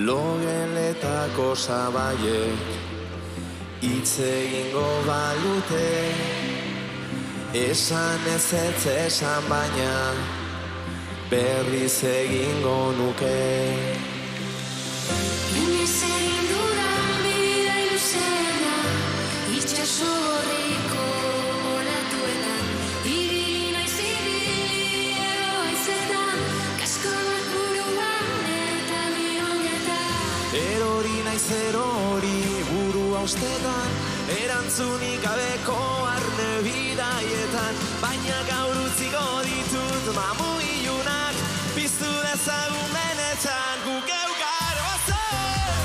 Logeletako sabaiek hitz egingo balute, esan ezetz esan baina berriz egingo nuke. Inoiz egin dudan bidea luzea, itxaso gorriko olatuetan, ibili naiz ibili egoitzetan, kasko bat buruan eta bionetan. Erori naiz erori burua ustetan, erantzunik gabeko arne bidaietan, baina gaur utziko ditut mamu ilunak, piztu dezagun benetan guk eukar bazen.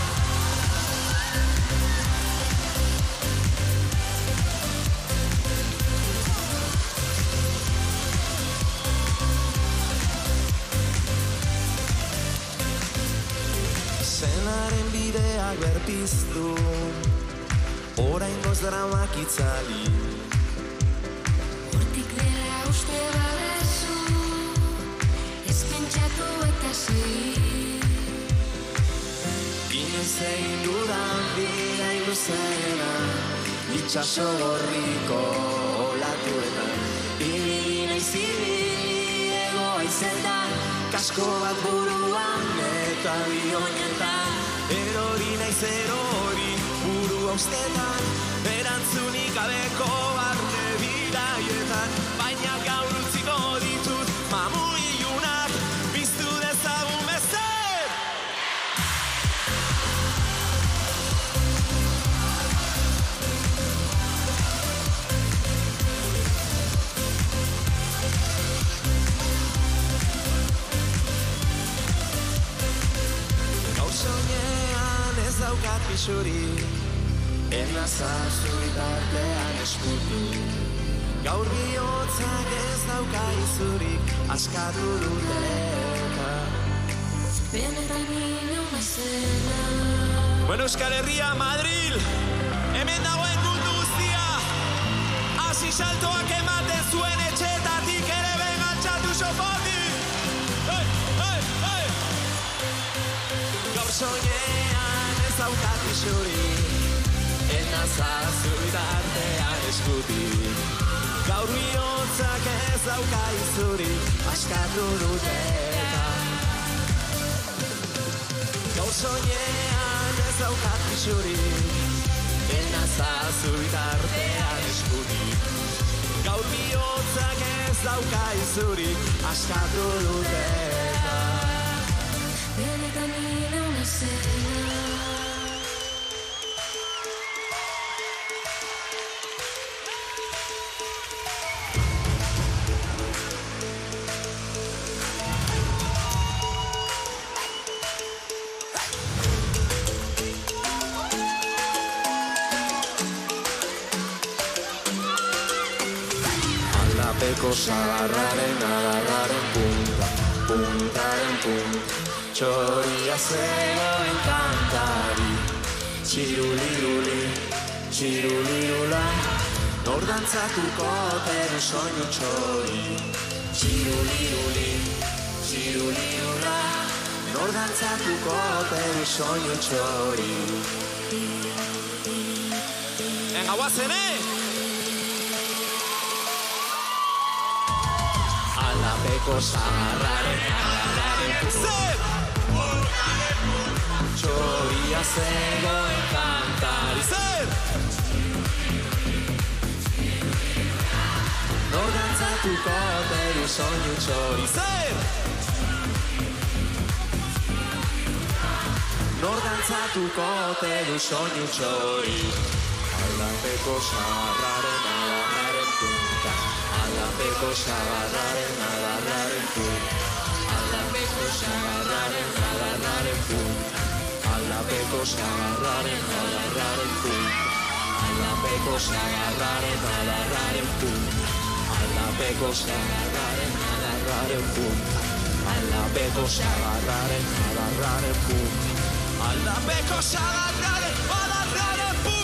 Zenaren bideak berpiztu, oraingoz dramak itzali. Hortik dela uste badezu, ez pentsatu eta segi. Inoiz egin dudan bidea luzera, itxaso gorriko olatuetan, ibili naiz ibili egoitzetan, kasko bat buruan eta bionetan, erori naiz erori burua ustetan, erantzunik gabeko barne bidaietan, baina gaur utziko ditut mamu ilunak, piztu dezagun bezen. Gauzonean ez daukat pixurik, elnazazu bitartean eskutu. Gaur bihotzak ez dauka izurik, askatu dut eta benetan inoa zela. Bueno, Euskal Herria, Madril, hemen dagoen mundu guztia, hasi saltoak ematen zuen etxetatik ere begatxatu sofotik. Gaur soinean ez daukat isuri, ez nazazu bitartean eskutik. Gaur bihotzak ez dauka izuri, askatu dutetan. Gaur soinean ez daukat pixurik, ez nazazu bitartean eskutik. Gaur bihotzak ez dauka izurik, askatu dutetan. Benetan inoa zela. Aldapeko sagarraren adarraren punta, puntaren punta, txoria zegoen kantari. Txiruliruli, txirulirula, nor dantzatuko tero soinu txori. Txiruliruli, txirulirula, nor dantzatuko tero soinu txori. Venga, guazene! Aldapeko sagarraren adarraren zer! Txoria zegoen kantari zer! Nor dantzatuko teru soinu txori zer! Nor dantzatuko teru soinu txori. Aldapeko sagarraren adarraren punta, aldapeko sagarraren adarraren punta, aldapeko sagarraren adarraren punta, aldapeko sagarraren adarraren punta, aldapeko sagarraren adarraren punta, aldapeko sagarraren adarraren punta, aldapeko sagarraren adarraren punta, aldapeko sagarraren adarraren punta.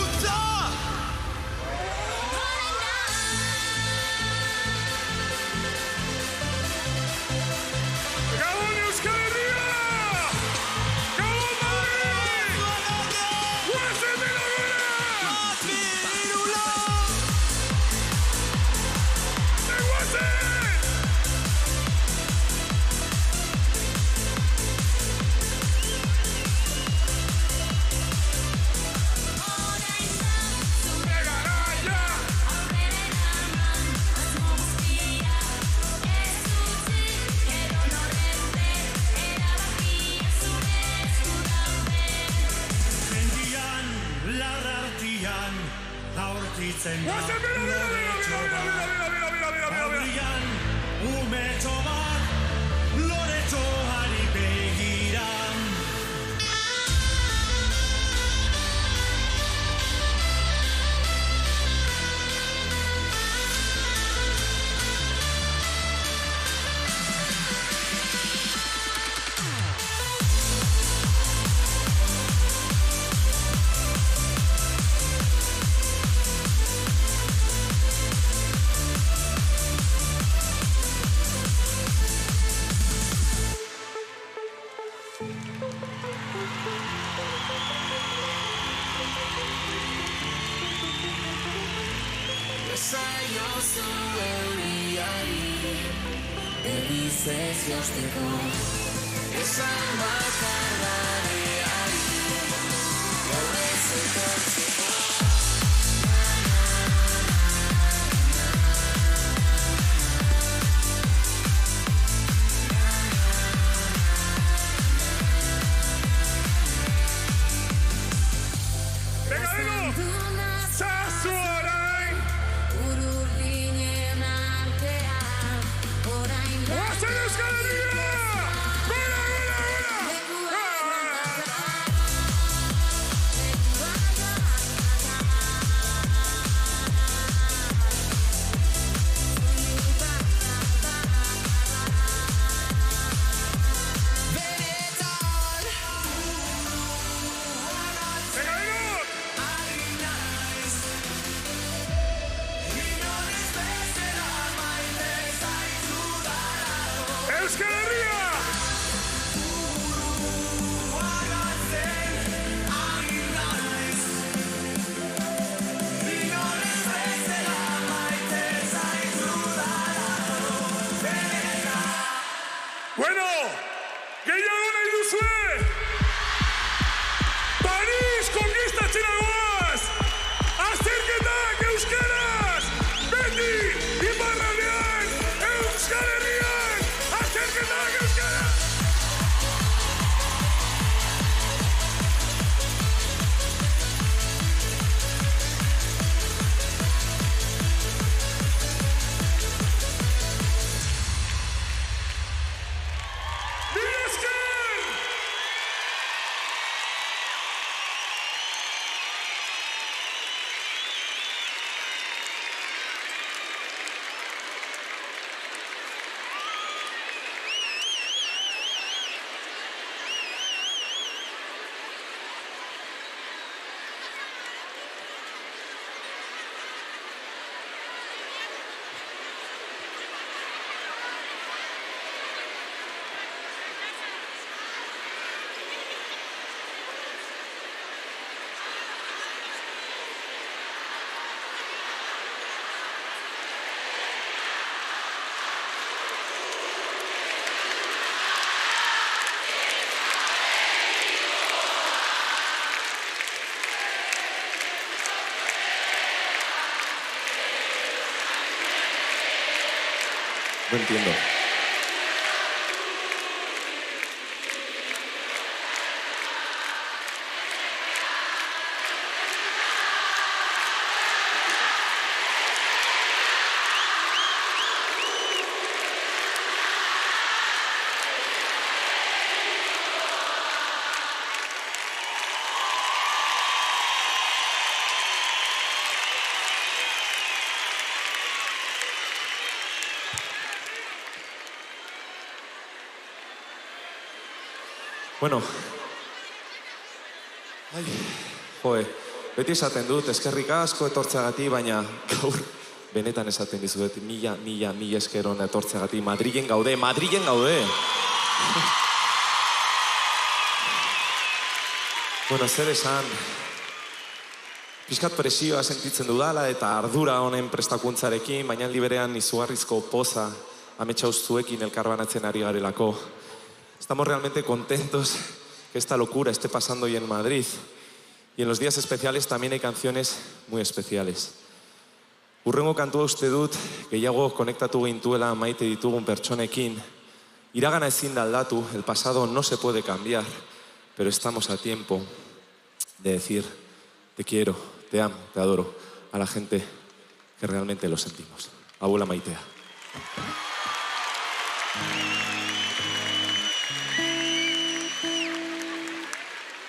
Gabon Euskal Herria! Gabon Madrid! Guazen de la gora! Azpirula! ¡De Guazen! ¡De garaya! Mendian, larrartian, aurkitzen da. Guazen, mira! Aurrian, umetxo bat, loretxoari begiran. Zaiozu euriari, berriz ez josteko. Esan bakardadeari, gaur ez etortzeko. Venga, Dino! Zazu orain! Ururdinen artean, orain Guazen Euskal Herria! Gora! No entiendo. Bueno, beti esaten dut, eskerrik asko etortzeagatik, baina gaur benetan esaten dizuet, mila esker hona etortzeagatik, Madrilen gaude! Bueno, zer esan, pixkat presioa sentitzen dudala eta ardura honen prestakuntzarekin, baina liberean izugarrizko poza ametsa zuekin elkarbanatzen ari garelako. Estamos realmente contentos que esta locura esté pasando hoy en Madrid. Y en los días especiales también hay canciones muy especiales. Hurrengo kantua uste dut, gehiago konektatu gintuela maite ditugun pertsonekin. Iragana ezin da aldatu, el pasado no se puede cambiar, pero estamos a tiempo de decir te quiero, te amo, te adoro a la gente que realmente lo sentimos. Abuela Maitea.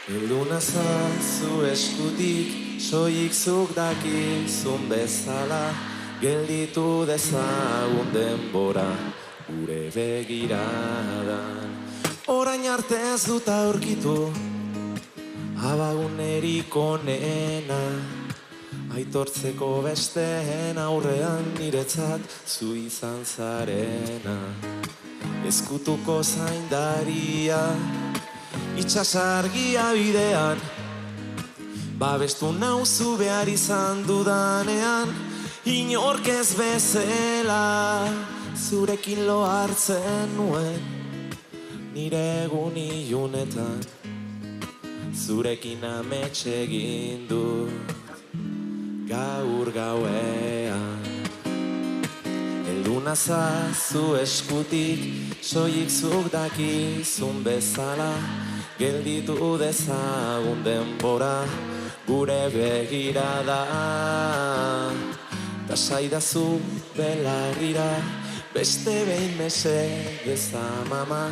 Elduna zazu eskutik, soilik zuk dakizun bezala, gelditu dezagun denbora, gure begiradan. Orain arte ez dut aurkitu, abagunerik onena, aitortzeko besteen aurrean niretzat zu izan zarena. Ezkutuko zaindaria, itxasargia bidean, babestu nauzu behar izan dudanean, inork ez bezala, zurekin lo hartzen nuen, nire egun ilunetan, zurekin amets egin dut, gaur gauean. Elduna zazu eskutik, soilik zuk dakizun bezala, gelditu dezagun denbora, gure begirada. Ta saidazu belarrira, beste behin mesedez amama,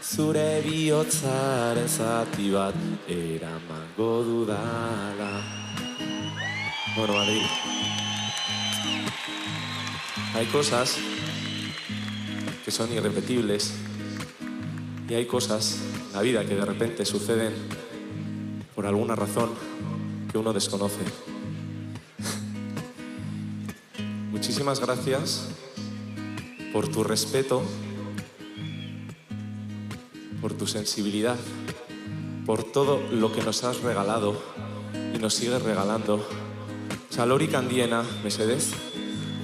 zure bihotzaren zati bat eramango dudala. Bueno, Madrid. Hay cosas que son irrepetibles y hay cosas en la vida que de repente suceden por alguna razón que uno desconoce. Muchísimas gracias por tu respeto, por tu sensibilidad, por todo lo que nos has regalado y nos sigues regalando. Chalori Candiena, Mercedes.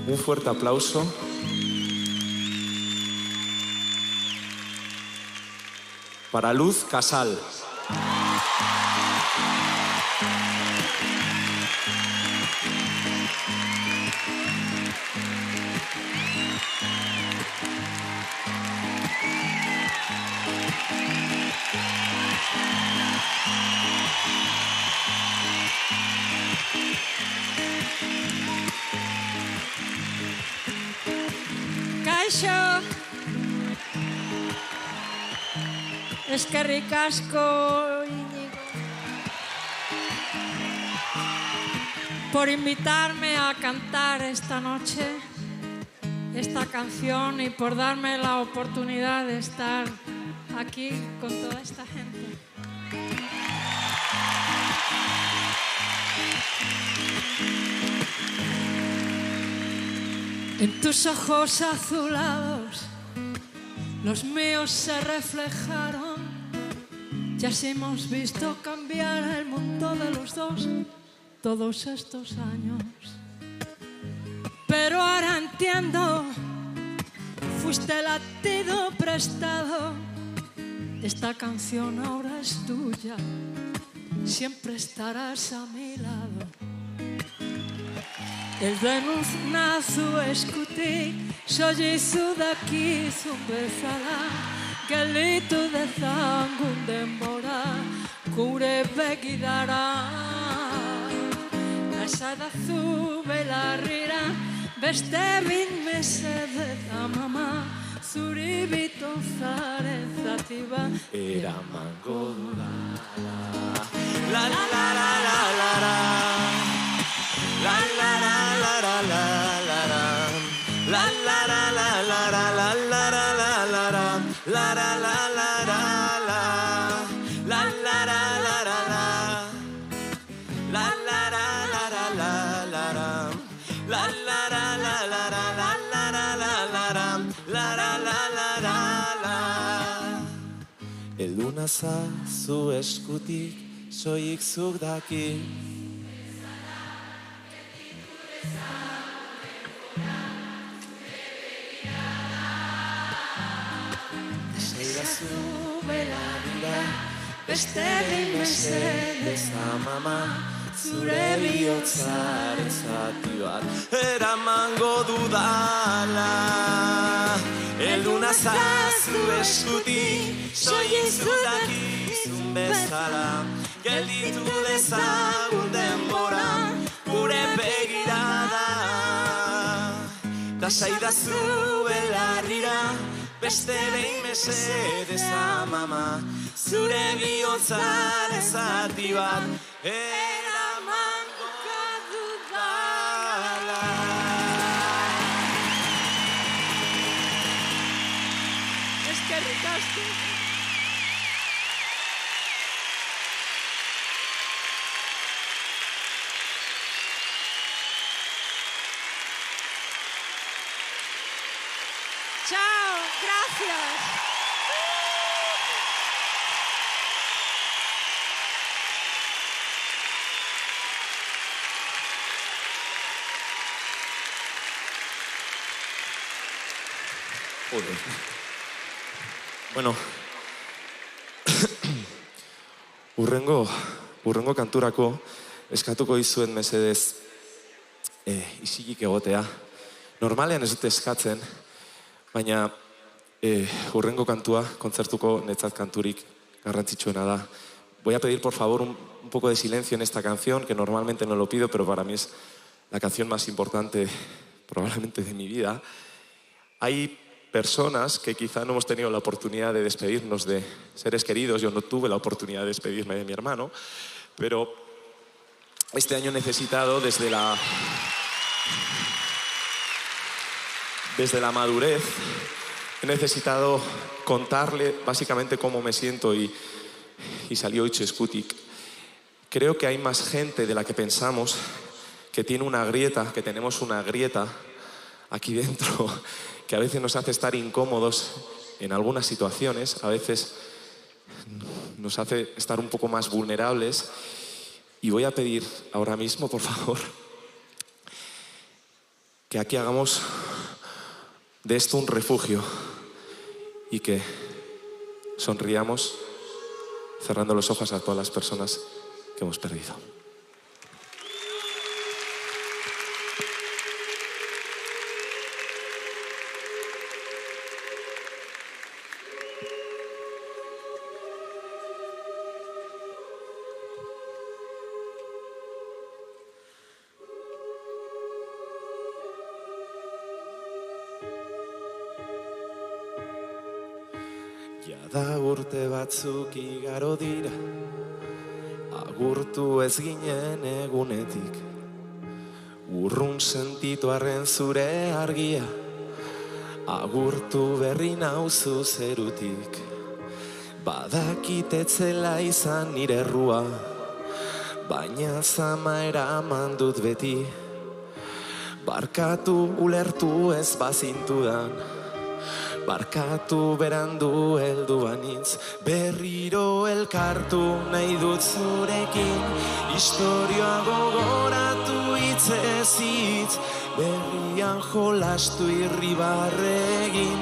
Un fuerte aplauso. Para Luz Casal. Kaixo! Eskerrik asko, Íñigo, por invitarme a cantar esta noche esta canción y por darme la oportunidad de estar aquí con toda esta gente. En tus ojos azulados, los míos se reflejaron. Ya sí hemos visto cambiar el mundo de los dos todos estos años. Pero ahora entiendo, fuiste latido prestado. Esta canción ahora es tuya, siempre estarás a mi lado. Elduna zu eskutik, soizu dakizun bezala, gelditu dezagun denbora, gure begirara. Esadazu belarrira, beste bin mesedez amama, zuri bitozaren zati bat. Eramango dudala. La la la la la la la. La la la la la la la la. La la la la la la la la la la la la. La la la la la la. La la la la la la. La la la la la la la la. La la la la la la la la la la la la. La la la la la la. Heldu nazazu eskutik, soilik zuk daki. Esadazu belarrira, beste bin mesedez amama, zure bihotzaren zati bat eramango dudala. Heldu nazazu eskutik, soilik zuk dakizun bezala, gelditu dezagun denbora, gure begirada. Da saidazu belarrira, beste behin mesedez amama, zure bihotzaren zati bat eramango dudala. Eskerrik asko. Chao, gracias. Joder. Bueno, urrengo kanturako eskatuko dizuen mesedez isilik egotea. Normalean ez dut eskatzen, baina urrengo kantua, kontzertuko netzat kanturik garrantzitsuena da. Voy a pedir por favor un poco de silencio en esta canción, que normalmente no lo pido, pero para mí es la canción más importante probablemente de mi vida. Hay personas que quizá no hemos tenido la oportunidad de despedirnos de seres queridos. Yo no tuve la oportunidad de despedirme de mi hermano, pero este año he necesitado desde la madurez, he necesitado contarle básicamente cómo me siento y salió Itxo Eskutik. Creo que hay más gente de la que pensamos que tiene una grieta, que tenemos una grieta aquí dentro, que a veces nos hace estar incómodos en algunas situaciones, a veces nos hace estar un poco más vulnerables. Y voy a pedir ahora mismo, por favor, que aquí hagamos de esto un refugio y que sonriamos cerrando los ojos a todas las personas que hemos perdido. Jada urte batzuk igaro dira, agurtu ez ginen egunetik, urrun sentitu arren zure argia, agurtu berri nauzu zerutik. Badakit etzela izan nire errua, baina zama eraman dut beti, barkatu ulertu ez bazintudan, barkatu berandu heldu banitz, berriro elkartu nahi dut zurekin, historioa gogoratu hitzez hitz, berrian jolastu irribarregin,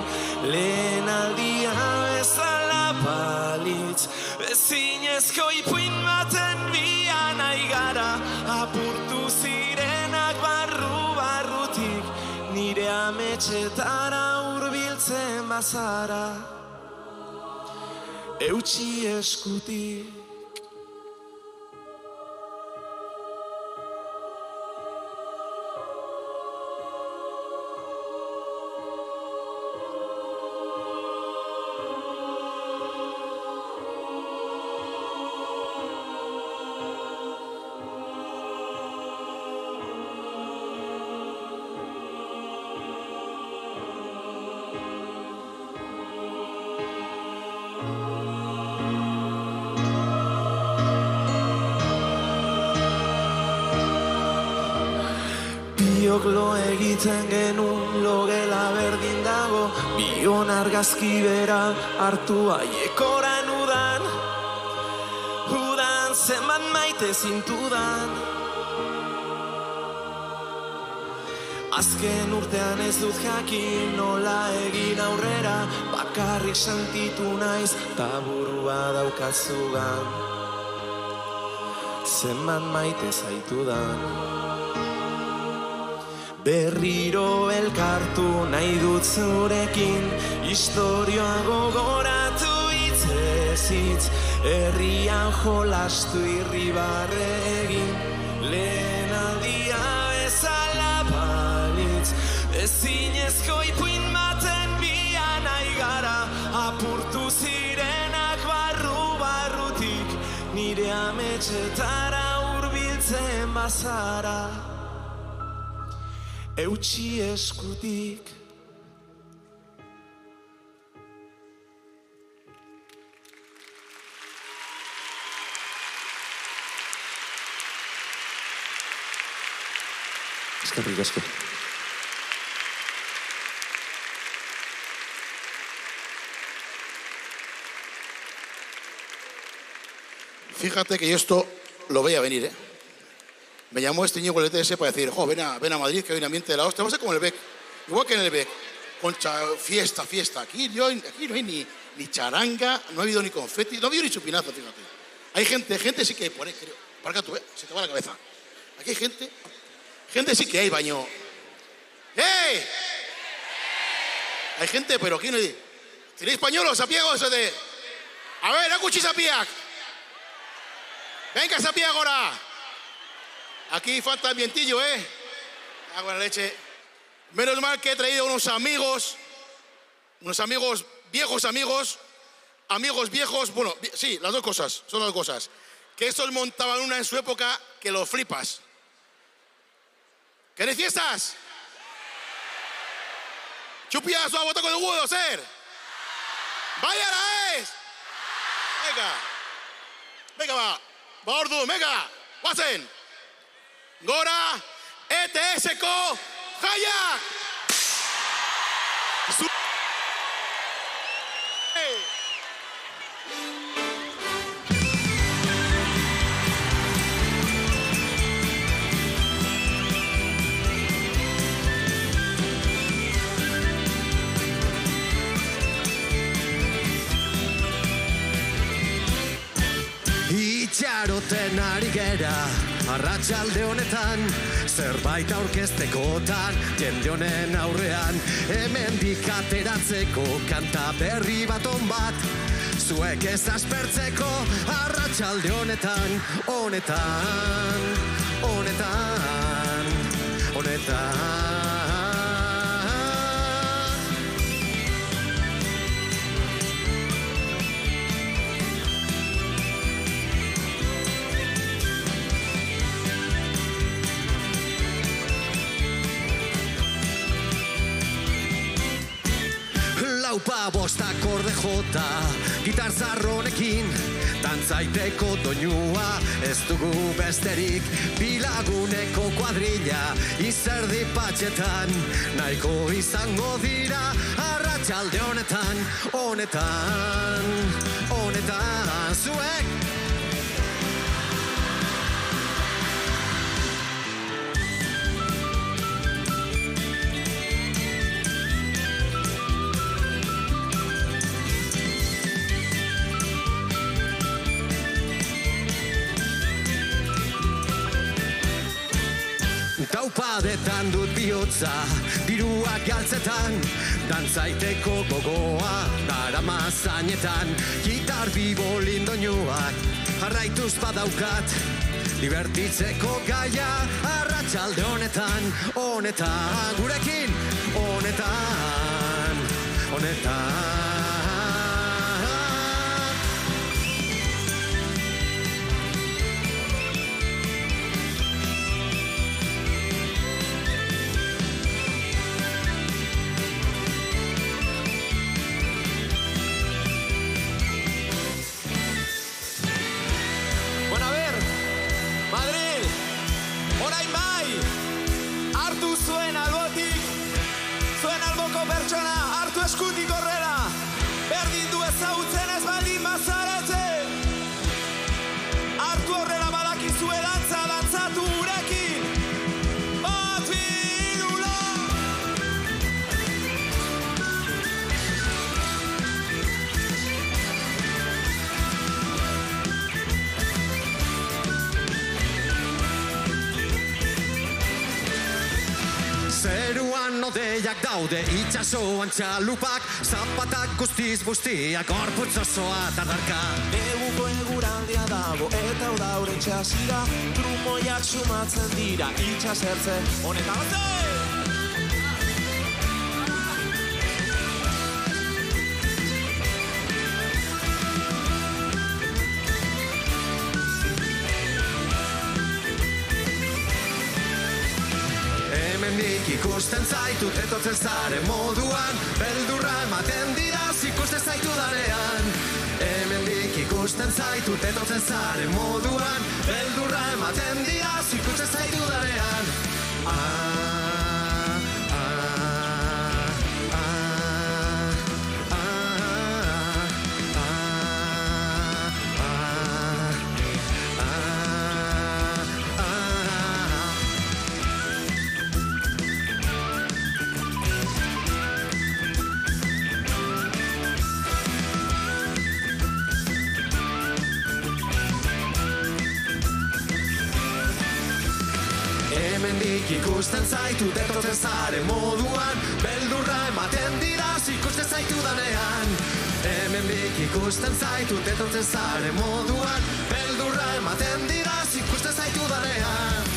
lehen aldia bezala balitz, ezinezko ipuin baten bian aigara, apurtu zirenak barru-barrutik, nire amets ametxetara hurbiltzen bazara, eutxi eskutik. Biok lo egiten genuen logela berdin dago, bion argazki bera hartu aiekoran udan, udan zenbat maite zintudan. Azken urtean ez dut jakin nola egin aurrera, bakarrik sentitu naiz ta burua daukazugan, zenbat maite zaitudan. Berriro elkartu nahi dut zurekin, historioa gogoratu hitzez hitz, herrian jolastu irribarre egin, lehen aldia bezala balitz, ezinezko ipuin baten bian nahi gara, apurtu zirenak barrutik, nire ametxetara hurbiltzen bazara, eutxi eskutik. Eskerrik asko. Fíjate que yo esto lo veía venir, ¿eh? Me llamó este Íñigo el ETS para decir, ven a Madrid, que hay un ambiente de la hostia. Va a ser como en el BEC, igual que en el BEC, con fiesta. Aquí no hay ni charanga, no ha habido ni confeti, no ha habido ni chupinazo, fíjate. Hay gente sí que hay, por acá tú, se te va la cabeza. Aquí hay gente sí que hay baño. ¡Ey! Hay gente, pero aquí no hay. ¿Tenéis pañuelos, sapiegos? A ver, acuchi sapiac. Venga, sapiac ahora. Aquí falta ambientillo, ¿eh? Agua la leche. Menos mal que he traído unos amigos, viejos amigos viejos, bueno, sí, las dos cosas, son las dos cosas. Que estos montaban una en su época que lo flipas. ¿Queréis fiestas? Chupiazo a botar con el huevo, ser. ¡Vaya la es! Venga, va ordu, venga, guazen. Gora, ETS-ko, jaiak! Itxaroten ari gera, arratsalde honetan, zerbait aurkeztekotan, jende honen aurrean, hemendik ateratzeko kanta berri bat on bat, zuek ez aspertzeko, arratsalde honetan. Laupa bost akorde jota, gitar zarronekin, dantzaiteko doinua, ez dugu besterik, bilaguneko kuadrilla, izerdi patxetan, nahiko izango dira, arratsalde honetan, zuek. Taupadetan dut bihotza, diruak galtzetan, dantzaiteko gogoa, darama zainetan, gitar bibolin doinuak, jarraituz badaukat, libertitzeko gaia, arratsalde honetan, gurekin, honetan. Bueno, a ver, Madrid, orain bai, hartu zuen albotik, zuen alboko pertsona, hartu eskutik horrela, berdin du ezagutzen ez baldin bazarete. Hartu horrela badakizue dantza, dantzatu gurekin. Bat, bi, hiru, lau. Zeruan odeiak daude, itxasoan txalupak, zapatak guztiz bustiak, gorputz osoa tardarka. Neguko eguraldia dago eta udaure txasira, trumoiak sumatzen dira itxasertze honetan bate! Hemendik ikusten zaitut etortzen zaren moduan, beldurra ematen didaz ikusten zaitu danean. Hemendik ikusten zaitut etortzen zaren moduan, beldurra ematen didaz ikusten zaitu danean. Hemendik ikusten zaitut etortzen zaren moduan, beldurra ematen didaz ikusten zaitu danean. Hemendik ikusten zaitut etortzen zaren moduan, beldurra ematen didaz ikusten zaitu danean.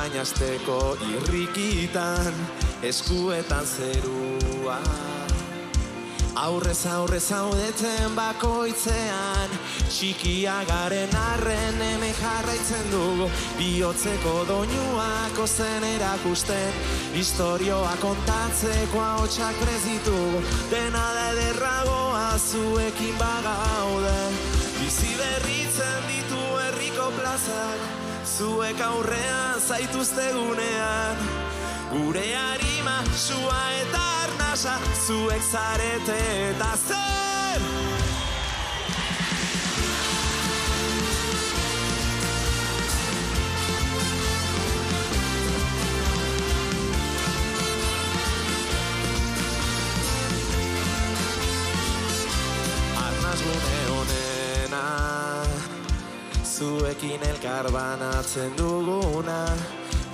baina asteko irrikitan, eskuetan zerua. Aurrez aurre zaudeten bakoitzean, txikia garen arren hemen jarraitzen dugu, bihotzeko doinuak ozen erakusten, historioa kontatzeko ahotsak prest ditugu, dena da ederragoa zuekin bagaude. Bizi berritzen ditu herriko plazak, zuek aurrean zaituztegunean, gure harima, sua eta arnasa, zuek zarete eta zer! Arnaz gune honena, zuekin elkar banatzen duguna,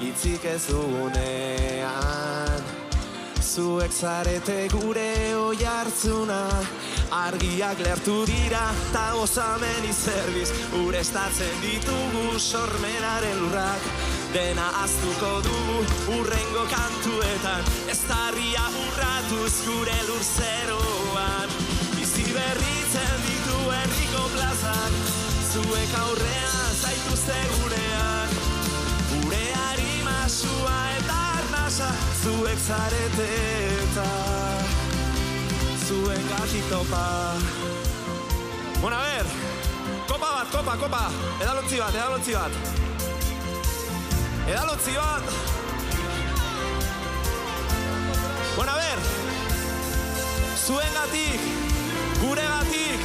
hitzik ez dugunean, zuek zarete gure oihartzuna, argiak lertu dira ta gozamen izerbiz, urestatzen ditugu sormenaren lurrak, dena aztuko dugu urrengo kantuetan, ez tarria urratuz gure lurzeroan, bizi berritzen ditu herriko plazak, zuek aurrean zaituztegunean, gure harima, sua eta arnasa, zuek zarete eta zuen gatik topa. Bueno, a ver, kopa, edalontzi bat. Edalontzi bat. Bueno, a ver, zuen gatik, gure gatik,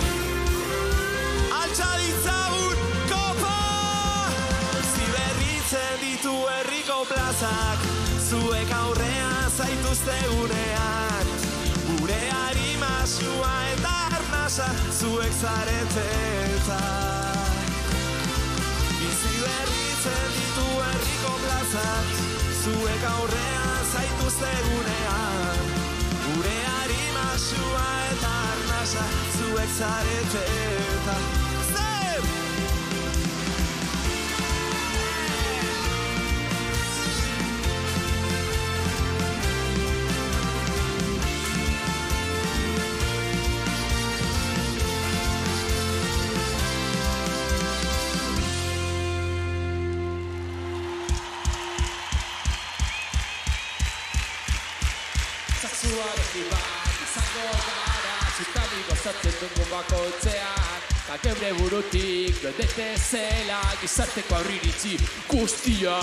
altxa ditzagun kopa! Ziberritzen ditu herriko plazak, zuek aurrean zaituztegunean, gure harima, sua eta arnasa, zuek zarete eta bizi berritzen ditu herriko plazak, zuek aurrean zaituztegunean, gure harima, sua eta arnasa, zuek zarete eta zer! Zuarekin bat izango gara, zutani gozatzen dugu bakoitzean, ta geure burutik gedete zela gizarteko aurriritzi guztia.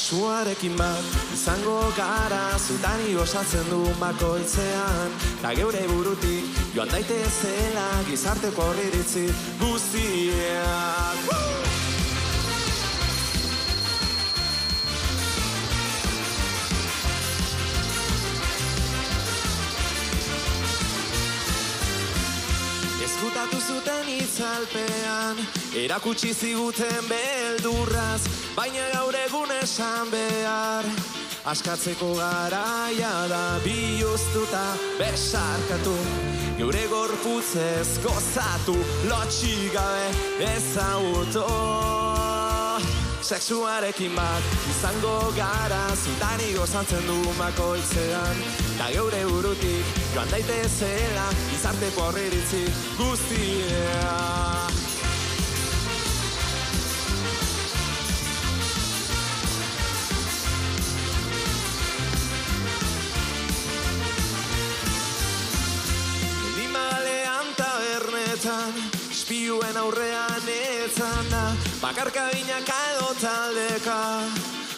Zuarekin bat izango gara, zutani gozatzen dugu bakoitzean, ta geure burutik joan daitezela gizarteko aurriritzi guztiak. Ezkutatu zuten itzalpean, erakutsi ziguten beldurraz, baina gaur egun esan behar, askatzeko garaia da biluztuta besarkatu, geure gorputzez gozatu, lotxik gabe ezagutu. Sexuarekin bat izango gara, zutani gozatzen du bakoitzean, ta geure burutik joan daitezela gizarteko aurriritzi guztia. Animalean tabernetan, ispiluen aurrean etzan da, bakarka binaka edo taldeka,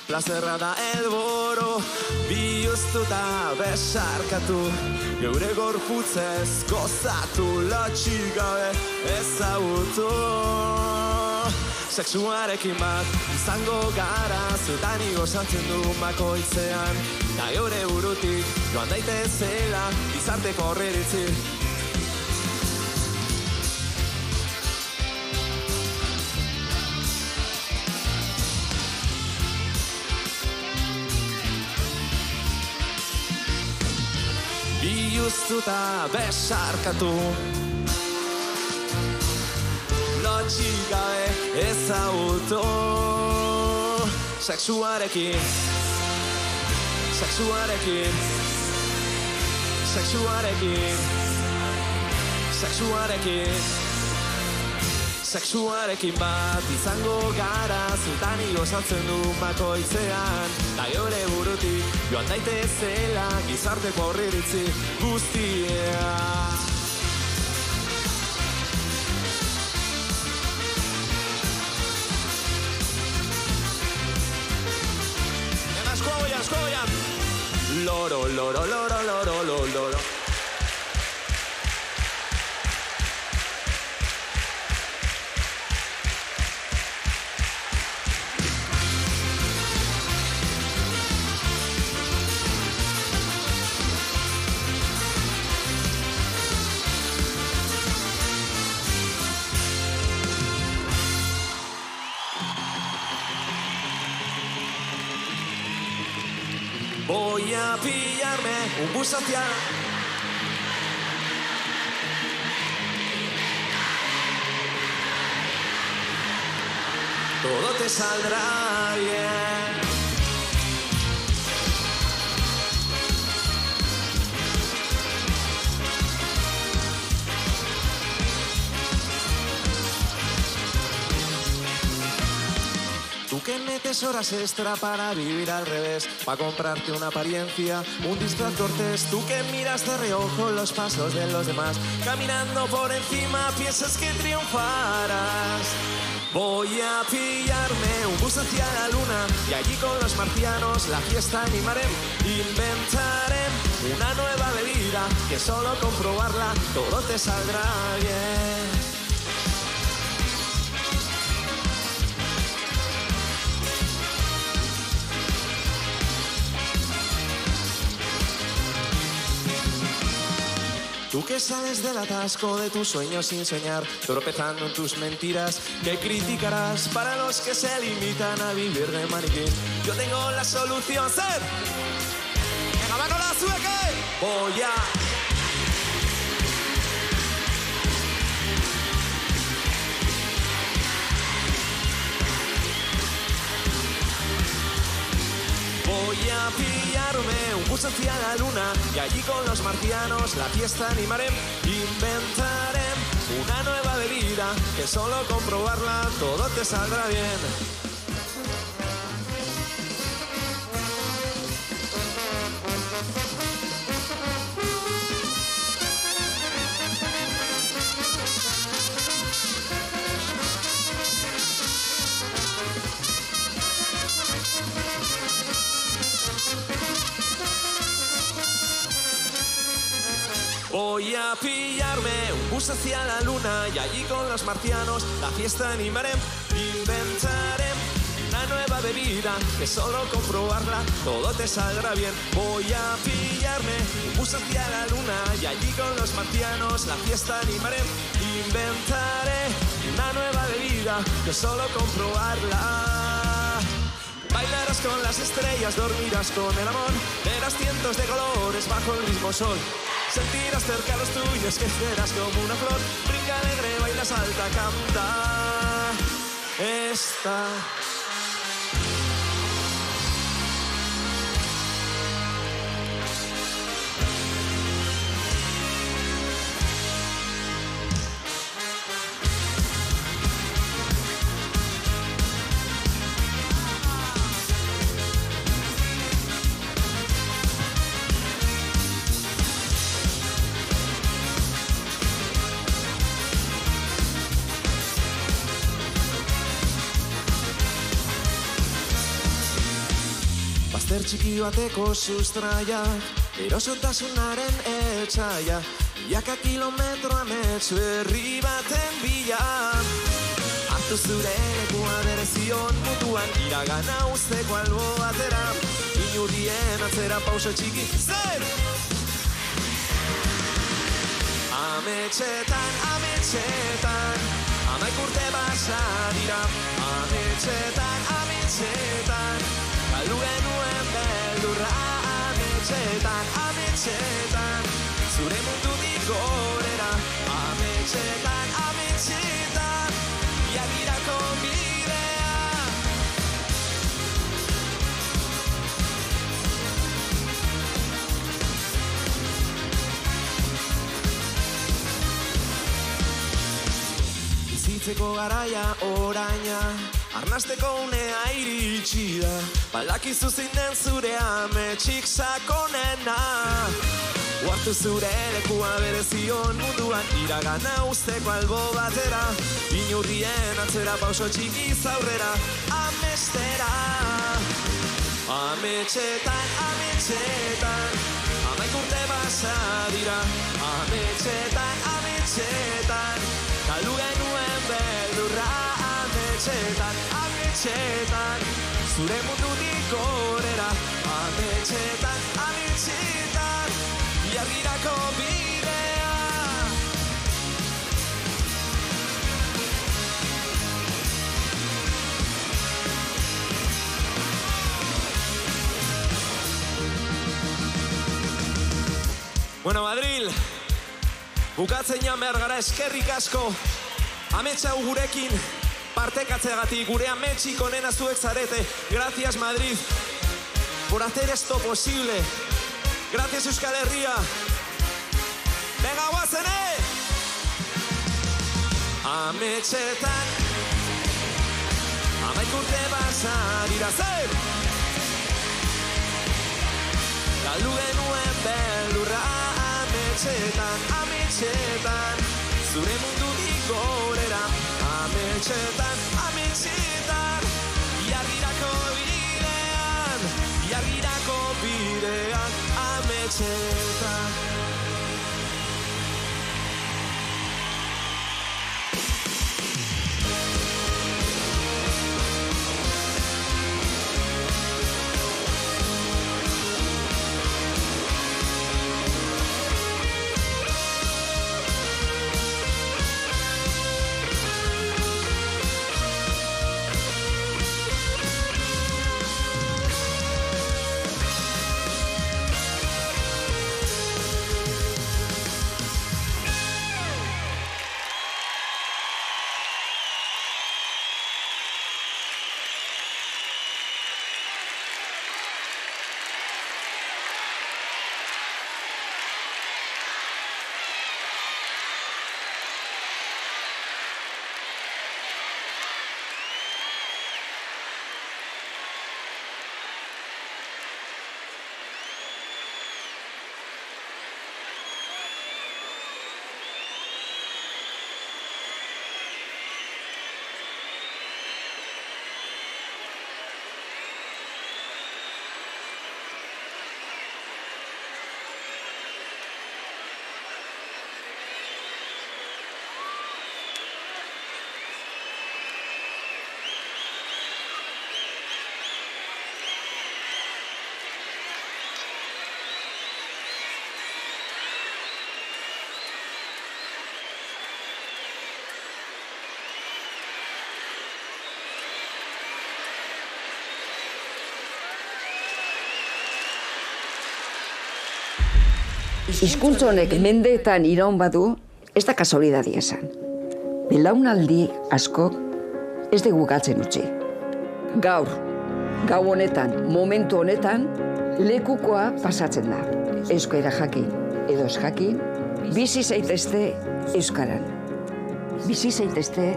plazerra da elboro, bihuztuta besarkatu, geure gorputzez gozatu, lotxik gabe ezagutu. Sexuarekin bat izango gara, zutani gozatzen du bakoitzean, ta geure burutik joan daitezela gizarteko aurriritzi. Biluztuta besarkatu, Hutsik gabe ezagutu Sexuarekin Sexuarekin Sexuarekin Sexuarekin Sexuarekin bat izango gara Zutan igozatzen du bakoitzean Da geure burutik joan daitezela Gizarteko aurriritzi guztia Escoboyan Loro, loro, loro, loro, loro, loro Voy a pillarme un bus hacia... Todo te saldrá bien. Tú que metes horas extra para vivir al revés, para comprarte una apariencia, un disfraz cortés. Tú que miras de reojo los pasos de los demás, caminando por encima piensas que triunfarás. Voy a pillarme un bus hacia la luna y allí con los marcianos la fiesta animaré. Inventaré una nueva bebida que solo con probarla todo te saldrá bien. Tú que sales del atasco de tus sueños sin soñar, tropezando en tus mentiras, ¿qué criticarás para los que se limitan a vivir de maniquí? Yo tengo la solución, ser. ¡En la la sueque! Voy a... Voy a pillarme un bus hacia la luna y allí con los marcianos la fiesta animaré. Inventaré una nueva bebida que solo con probarla todo te saldrá bien. Voy a pillarme un bus hacia la luna y allí con los marcianos la fiesta animaré. Inventaré una nueva bebida que solo con probarla todo te saldrá bien. Voy a pillarme un bus hacia la luna y allí con los marcianos la fiesta animaré. Inventaré una nueva bebida que solo con probarla. Bailarás con las estrellas, dormirás con el amor, verás cientos de colores bajo el mismo sol. Sentirás cerca los tuyos, que serás como una flor. Brinca alegre, baila, salta, canta. Esta... Bazter txiki bateko sustraia, erosotasunaren etxaia, milaka kilometroan etxu herri baten bila. Hartu zure lekua berezion mutuan, iragana usteko albo batera, inurrien atzera pauso txiki, zer! Ametxetan, ametxetan, amaik urte basa dira. Ametxetan, ametxetan, galdu genuen beldurra. Ametxetan, ametxetan, zure mundutik gorera. Ametxetan, ametxetan, Gelditzeko garaia oraina, arnasteko unea iritsi da. Balakizu zein den zure ametsik sakonena. Uartu zure lekua berezion munduan, iragana usteko albo batera. Inurrien atzera pauso txikiz aurrera, amestera. Ametxetan, ametxetan, amaik urte basa dira. Ametxetan, ametxetan, galdu genuen beldurra. Ametxetan, ametxetan, zure mundutik gorera. Ametxetan, ametxetan, iargirako bidea. Bueno, Madril, bukatzen joan behar gara, eskerrik asko. Ametsa gurekin partekatzeagatik, gure ametsik onena zuek zarete. Gracias, Madrid, por hacer esto posible. Gracias, Euskal Herria. Venga, guazene! Ametxetan, amaik urte basa dira, zer! Galdu genuen beldurra. Ametxetan, ametxetan, zure mundutik gorera. Ametxetan, ametxetan, iargirako bidean, iargirako bidean, ametxetan. Hizkuntza honek mendeetan iraun badu, ez da kasualidadia esan. Belaunaldi asko ez dugu galtzen utzi. Gaur, gau honetan, momentu honetan, lekukoa pasatzen da. Euskara jakin edo ez jakin, bizi zaitezte euskaran. Bizi zaitezte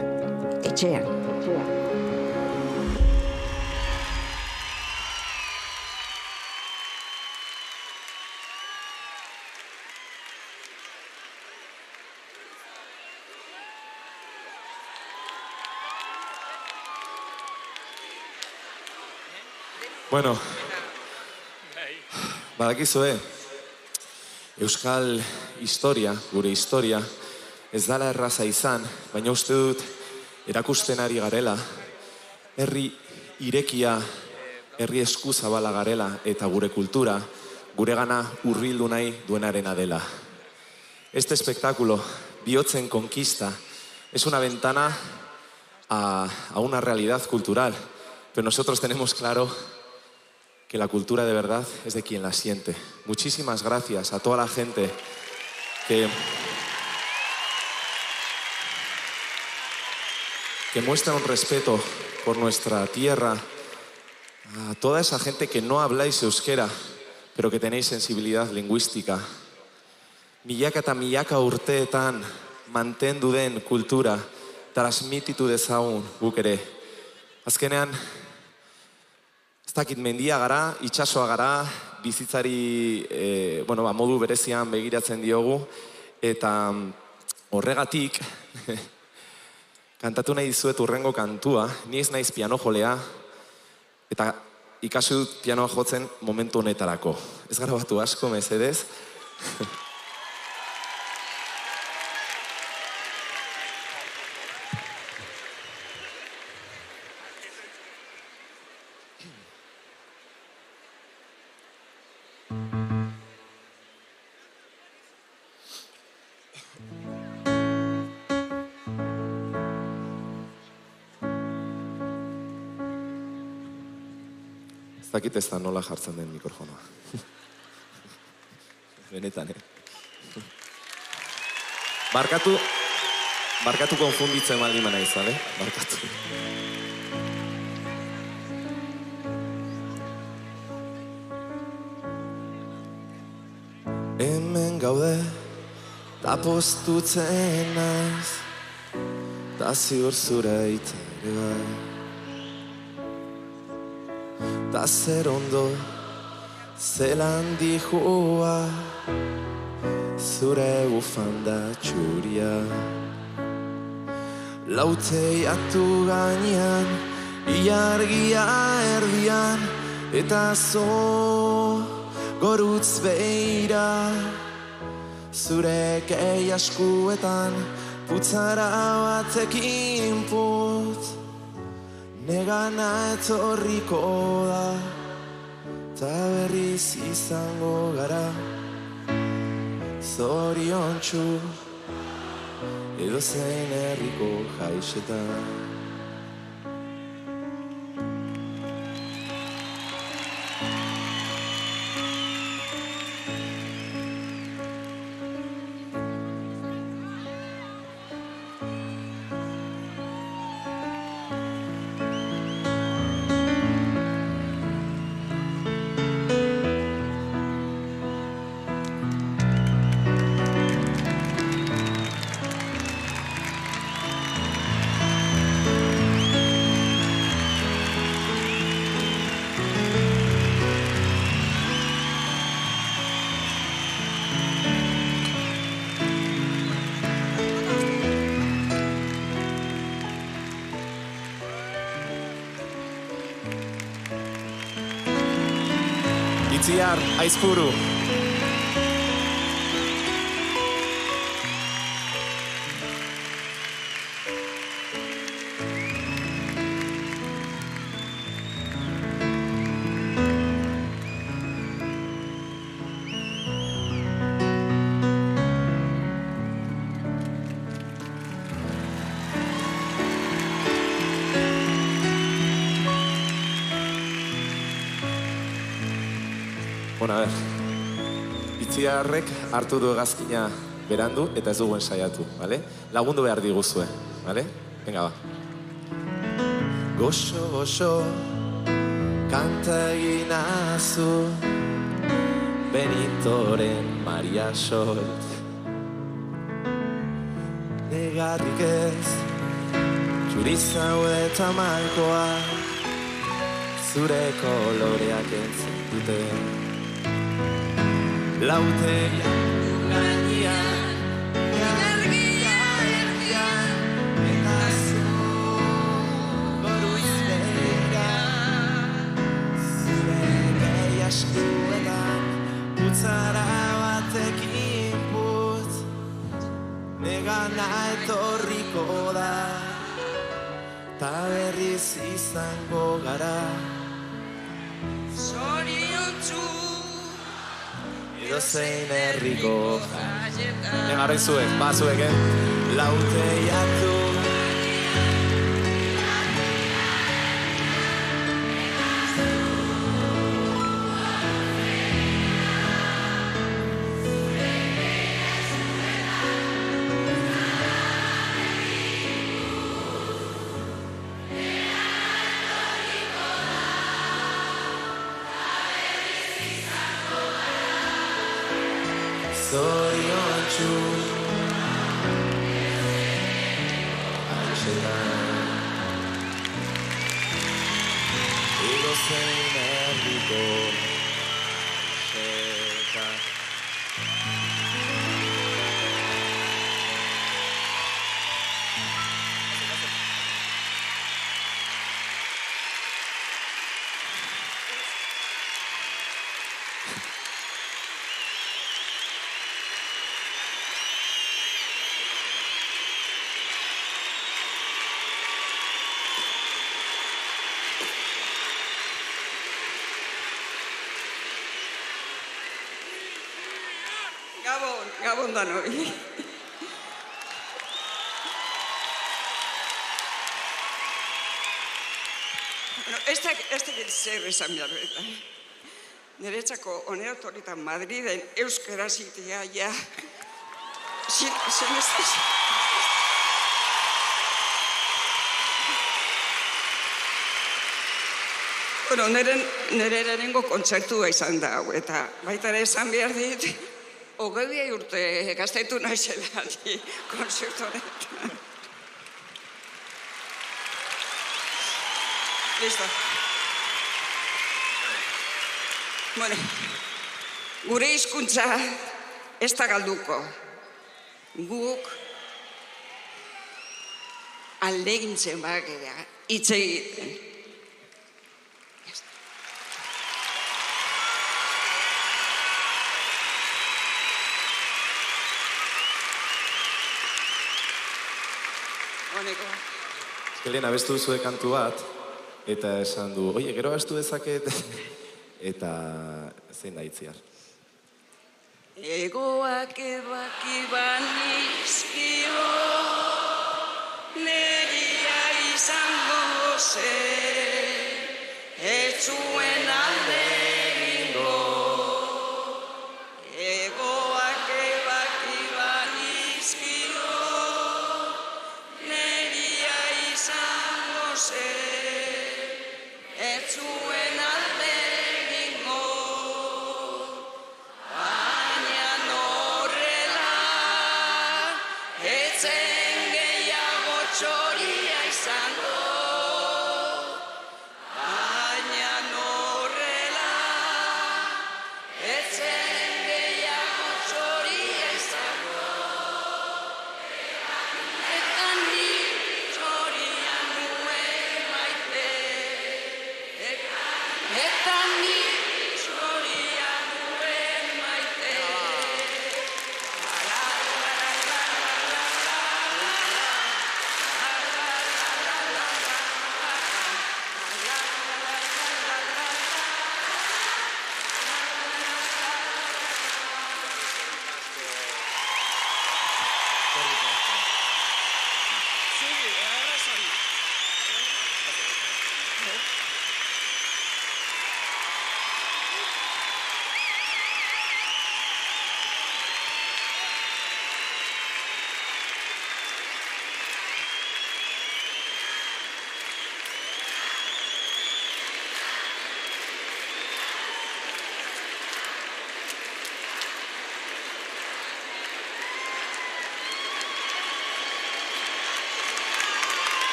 etxean. Bueno, badakizue, euskal historia, gure historia, ez dala erraza izan, baina uste dut erakusten ari garela, herri irekia, herri eskuzabala garela eta gure kultura, gure gana hurbildu nahi duenarena dela. Este espectáculo, Bihotzen Conquista, es una ventana a una realidad cultural, pero nosotros tenemos claro que la cultura de verdad es de quien la siente. Muchísimas gracias a toda la gente que muestra un respeto por nuestra tierra, a toda esa gente que no habláis euskera, pero que tenéis sensibilidad lingüística. Milaka eta milaka urteetan mantendu den kultura, transmititu dezagun guk ere. Azkenean, ez dakit mendia gara, itsasoa gara, bizitzari modu berezian begiratzen diogu, eta horregatik, kantatu nahi dizuet urrengo kantua, ni ez naiz piano jolea, eta ikasi dut pianoa jotzen momentu honetarako. Ez gara batu asko, mesedez. Ez dakit ez da nola jartzen den mikrofonoa. Benetan, Barkatu konfunditzen baldin bana izan, Barkatu. Hemen gaude, ta postutzen naiz, ta ziur zure itere bai. Ta zer ondo, zelan dihua, zure bufanda txuria. Lauteiatu gainean, ilargia erdian, eta zo gorutz beira. Zure kei askuetan, putzara batekin putz. Negana etorriko da, ta berriz izango gara. Zoriontsu, edozein herriko jaixetan. Itziar, Aizpuru. Bona, ber, Itziarrek hartu du hegazkina berandu eta ez duguen saiatu, bale? Lagundu behar diguzue, bale? Venga, ba. Goxo, goxo, kanta eginazu, Benitoren Maria Solt. Negarrik ez, txurizau eta malkoa, zure koloreak entzun duten. Lauteia gainean, energia erdian, eta zu goruz begira. Zure gehi askuetan, putzara batekin putz, negana etorriko da, ta berriz izango gara. Zoriontsu edozein herriko jaietan. Negarroi zuek, zuek, Lauteiatu zoriontsu etxetan. Edo zein herriko etxetan. Gabon danoi. Ez dakit zer esan behar beta. Niretzako onera torritan Madriden euskara zitea, ja. Bueno, nire lehenengo kontzertua izan da, eta baita ere esan behar dit, 20 urte gaztaitu naizela konzertu honetan. Listo. Bueno, gure hizkuntza ez da galduko. Guk aldegintzen bagera, hitz egiten. Lehen abestu duzue kantu bat, eta esan du, oie, gero abestu dezaket, eta zein da itziar. Egoak ebakiban izkio, neria izango zen, ez zuen alde egingo. Egoak ebakiban izkio, neria izango zen, ez zuen alde egingo. Baina norrela, etzen gehiago txoria izango. Baina norrela, etzen gehiago txoria izango. Eta ni txoria nuen maite. Eta ni txoria nuen maite.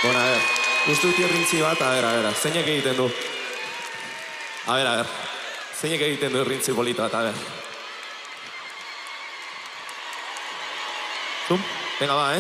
Bueno, a ver, uste dut irrintzi bat, a ver, zeinek egiten du? A ver, zeinek egiten du irrintzi polita bat, a ver. Zum, venga, va,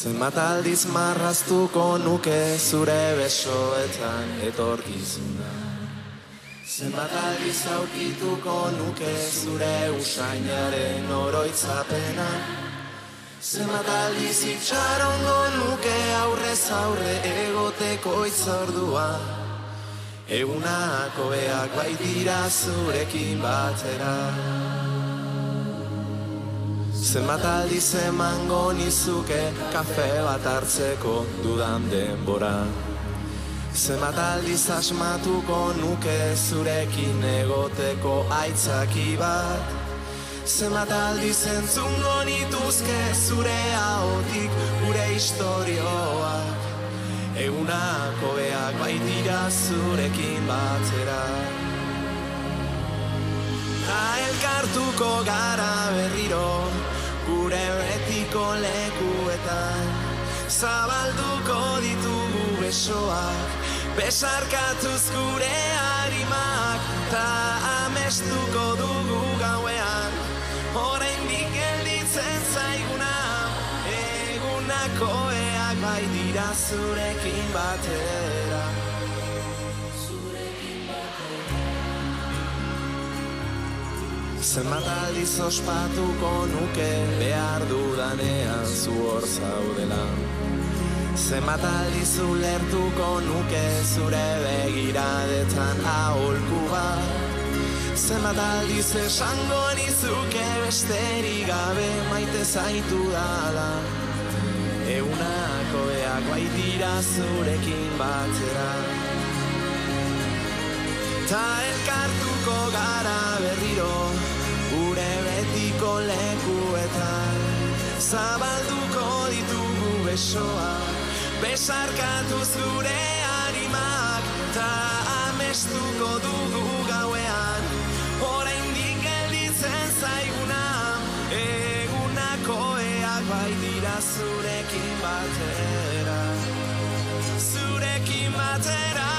Zenbat aldiz marraztuko nuke zure besoetan etorkizuna. Zenbat aldiz aurkituko nuke zure usainaren oroitzapena. Zenbat aldiz itxarongo nuke aurrez aurre egoteko itzordua. Egunak hobeak baitira zurekin batera. Zenbat aldiz emango nizuke kafe bat hartzeko dudan denbora. Zenbat aldiz asmatuko nuke zurekin egoteko aitzaki bat. Zenbat aldiz entzungo nituzke zure ahotik gure istorioak. Egunak hobeak baitira zurekin batera. Ta elkartuko gara berriro gure betiko lekuetan. Zabalduko ditugu besoak, besarkatuz gure harimak. Ta amestuko dugu gauean, oraindik gelditzen zaiguna. Egunak hobeak baitira zurekin batera. Zenbat aldiz ospatuko nuke behar dudanean zu hor zaudela. Zenbat aldiz ulertuko nuke zure begiradetan aholku bat. Zenbat aldiz esango nizuke besterik gabe maite zaitu dala. Egunak hobeak baitira zurekin batera. Ta elkartuko gara berriro gure betiko lekuetan. Zabalduko ditugu besoak, besarkatuz gure harimak. Ta amestuko dugu gauean, oraindik gelditzen zaiguna. Egunak hobeak baitira zurekin batera. Zurekin batera.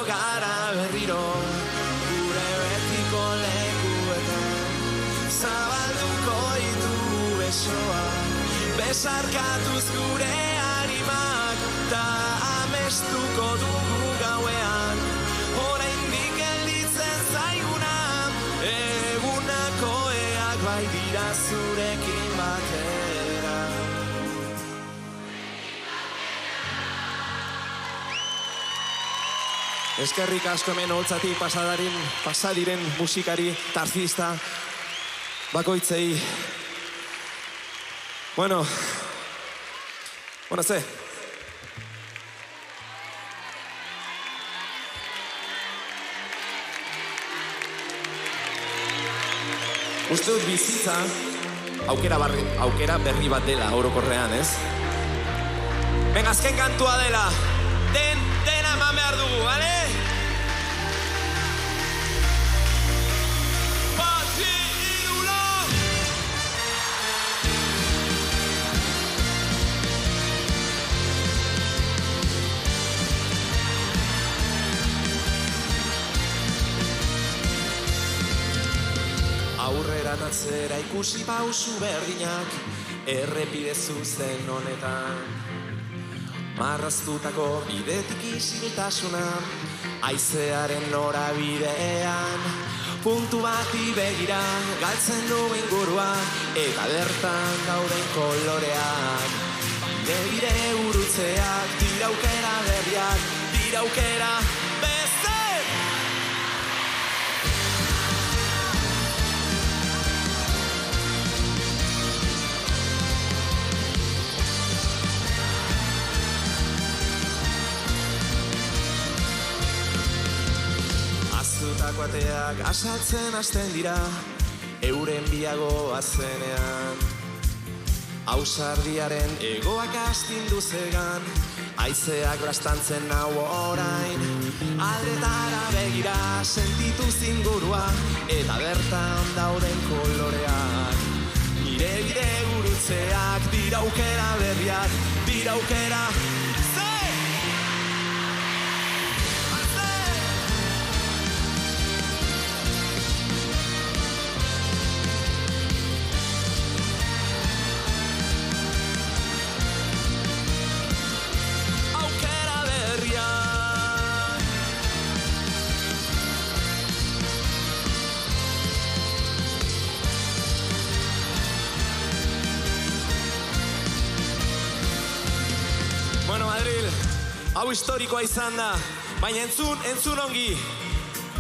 Gara berriro gure betiko lekuetan. Zabalduko ditugu besoak, besarkatuz gure harimak. Ta amestuko dugu gauean, oraindik gelditzen zaiguna. Egunak hobeak baitira zurekin batera. Eskerrik asko hemen holtzatik pasadiren musikari, tarzista, bakoitzei. Bueno, ze. Uste dut bizitza aukera berri bat dela orokorrean, ez? Venga, azken kantua dela. Dena eman behar dugu, bale? Aurrera atzera ikusi pausu berdinak, errepide zuzen honetan. Marraztutako bidetik isiltasuna, haizearen norabidean. Puntu bati begira, galtzen du ingurua, eta bertan dauden koloreak. Bide urutzeak, dira aukera berriak, dira aukera beste! Azutako ateak asaltzen hasten dira, euren biago azenean. Ausardiaren egoak astindu zegan, haizeak blastantzen nau orain. Aldetara begira sentitu zingurua, eta bertan dauden koloreak. Nire bide gurutzeak, dira aukera berriak, dira aukera hau historikoa izan da, baina entzun ongi.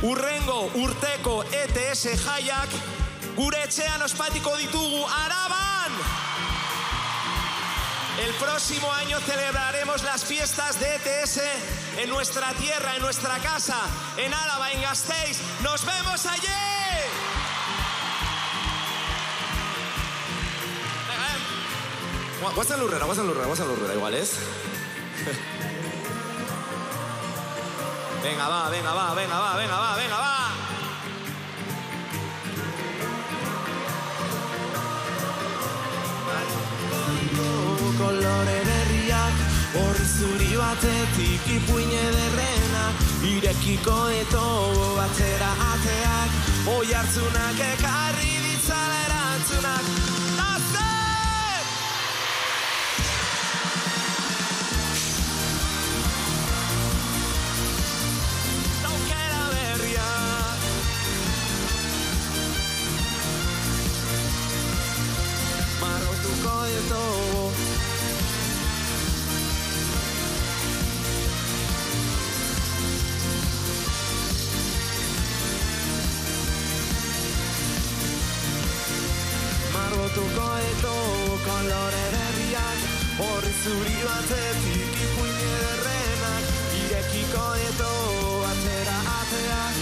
Urrengo urteko ETS jaiak gure etxean ospatuko ditugu Araban! El próximo año celebraremos las fiestas de ETS en nuestra tierra, en nuestra casa, en Álava, en Gasteiz. ¡Nos vemos allí! Guazen lurrera, igual, ez? Venga, va. Kolore berriak, horri zuri batetik ipuin ederrena, irekiko eto batera ateak, oi hartzunak ekarri ditzala erantzunak. Nazer! Aukera berriak, marrotuko eto. Margotuko eto kolore berriak, horri zuri batetik ipuin ederrenak, irekiko eto batera ateak,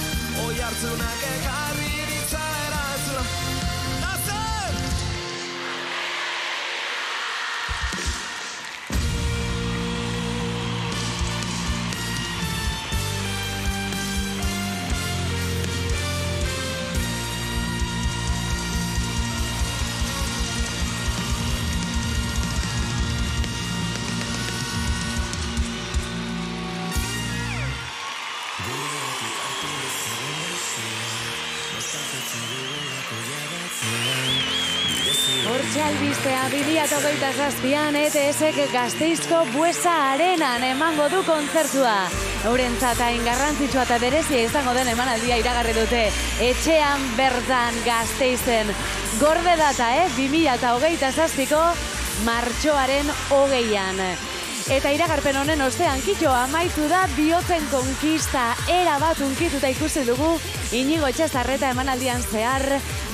oi hartzunak ekarri ditzala erantzunak. Nazer! Hortxe albistea 2027an ETSek Gasteizko Buesa Arenan emango du kontzertua. Eurentzat hain garrantzitsua eta berezia izango den emanaldia iragarri dute etxean bertan Gasteizen. Gorde data, 2027ko martxoaren 20an. Eta iragarpen honen ostean kitxo amaitu da bihotzen konkista erabat unkituta ikusi dugu Inigo Etxezarreta emanaldian zehar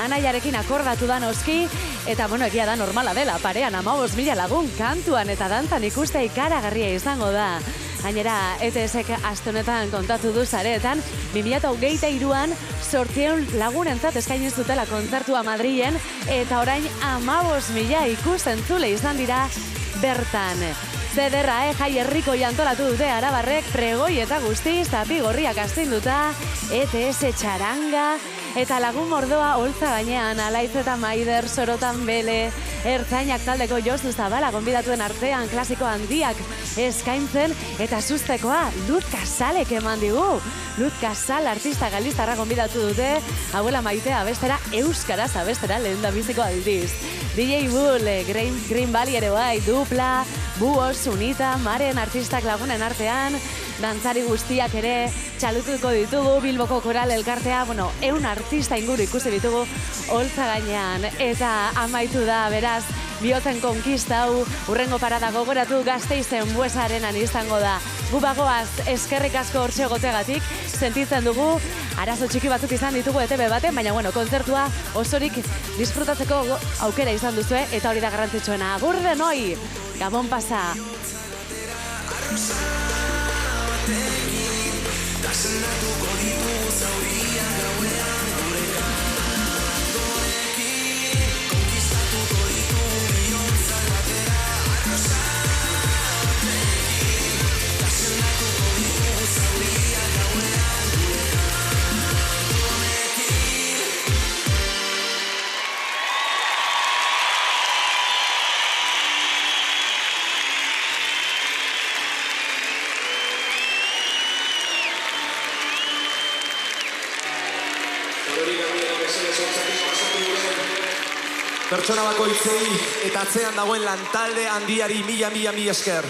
anaiarekin akordatu da noski eta egia da normala dela parean 15.000 lagun kantuan eta dantzan ikustea ikaragarria izango da. Gainera, ETSek aste honetan kontatu du sareetan 2023an 800 lagunentzat eskaini zutela kontzertua Madrilen eta orain 15.000 ikusentzule izan dira bertan. Zederra, jai herriko jantolatu dute Arabarrek pregoi eta guztiz, Zapigorriak astinduta, ETS txaranga, eta lagun mordoa holtza gainean, Alaitz eta Maider, Sorotan Bele, Ertzainak taldeko Josu Zabala gonbidatuen artean klasiko handiak eskaintzen, eta sustekoa Luz Casalek eman digu. Luz Casal artista galiztarra gonbidatu dute, Abuela Maitea abestera, euskaraz abestera lehen da biziko aldiz. DJ Bull, Green Valley ere bai, Dupla, Buos, Unita, Maren artistak lagunen artean, dantzari guztiak ere txalutuko ditugu, Bilboko Koral elkartea, 100 artista inguru ikusi ditugu holtza gainean. Eta amaitu da, beraz, bihotzen konkista hau, urrengo parada gogoratu Gasteizen Buesa Arenan izango da. Gu bagoaz, eskerrik asko hortxe gotegatik, sentitzen dugu, arazo txiki batzuk izan ditugu ETB baten, baina kontzertua osorik disfrutatzeko aukera izan duzue, eta hori da garrantzitsuena. Agur denoi, Gabon pasa! Pertsona bakoitzei eta atzean dagoen lantalde handiari mila esker.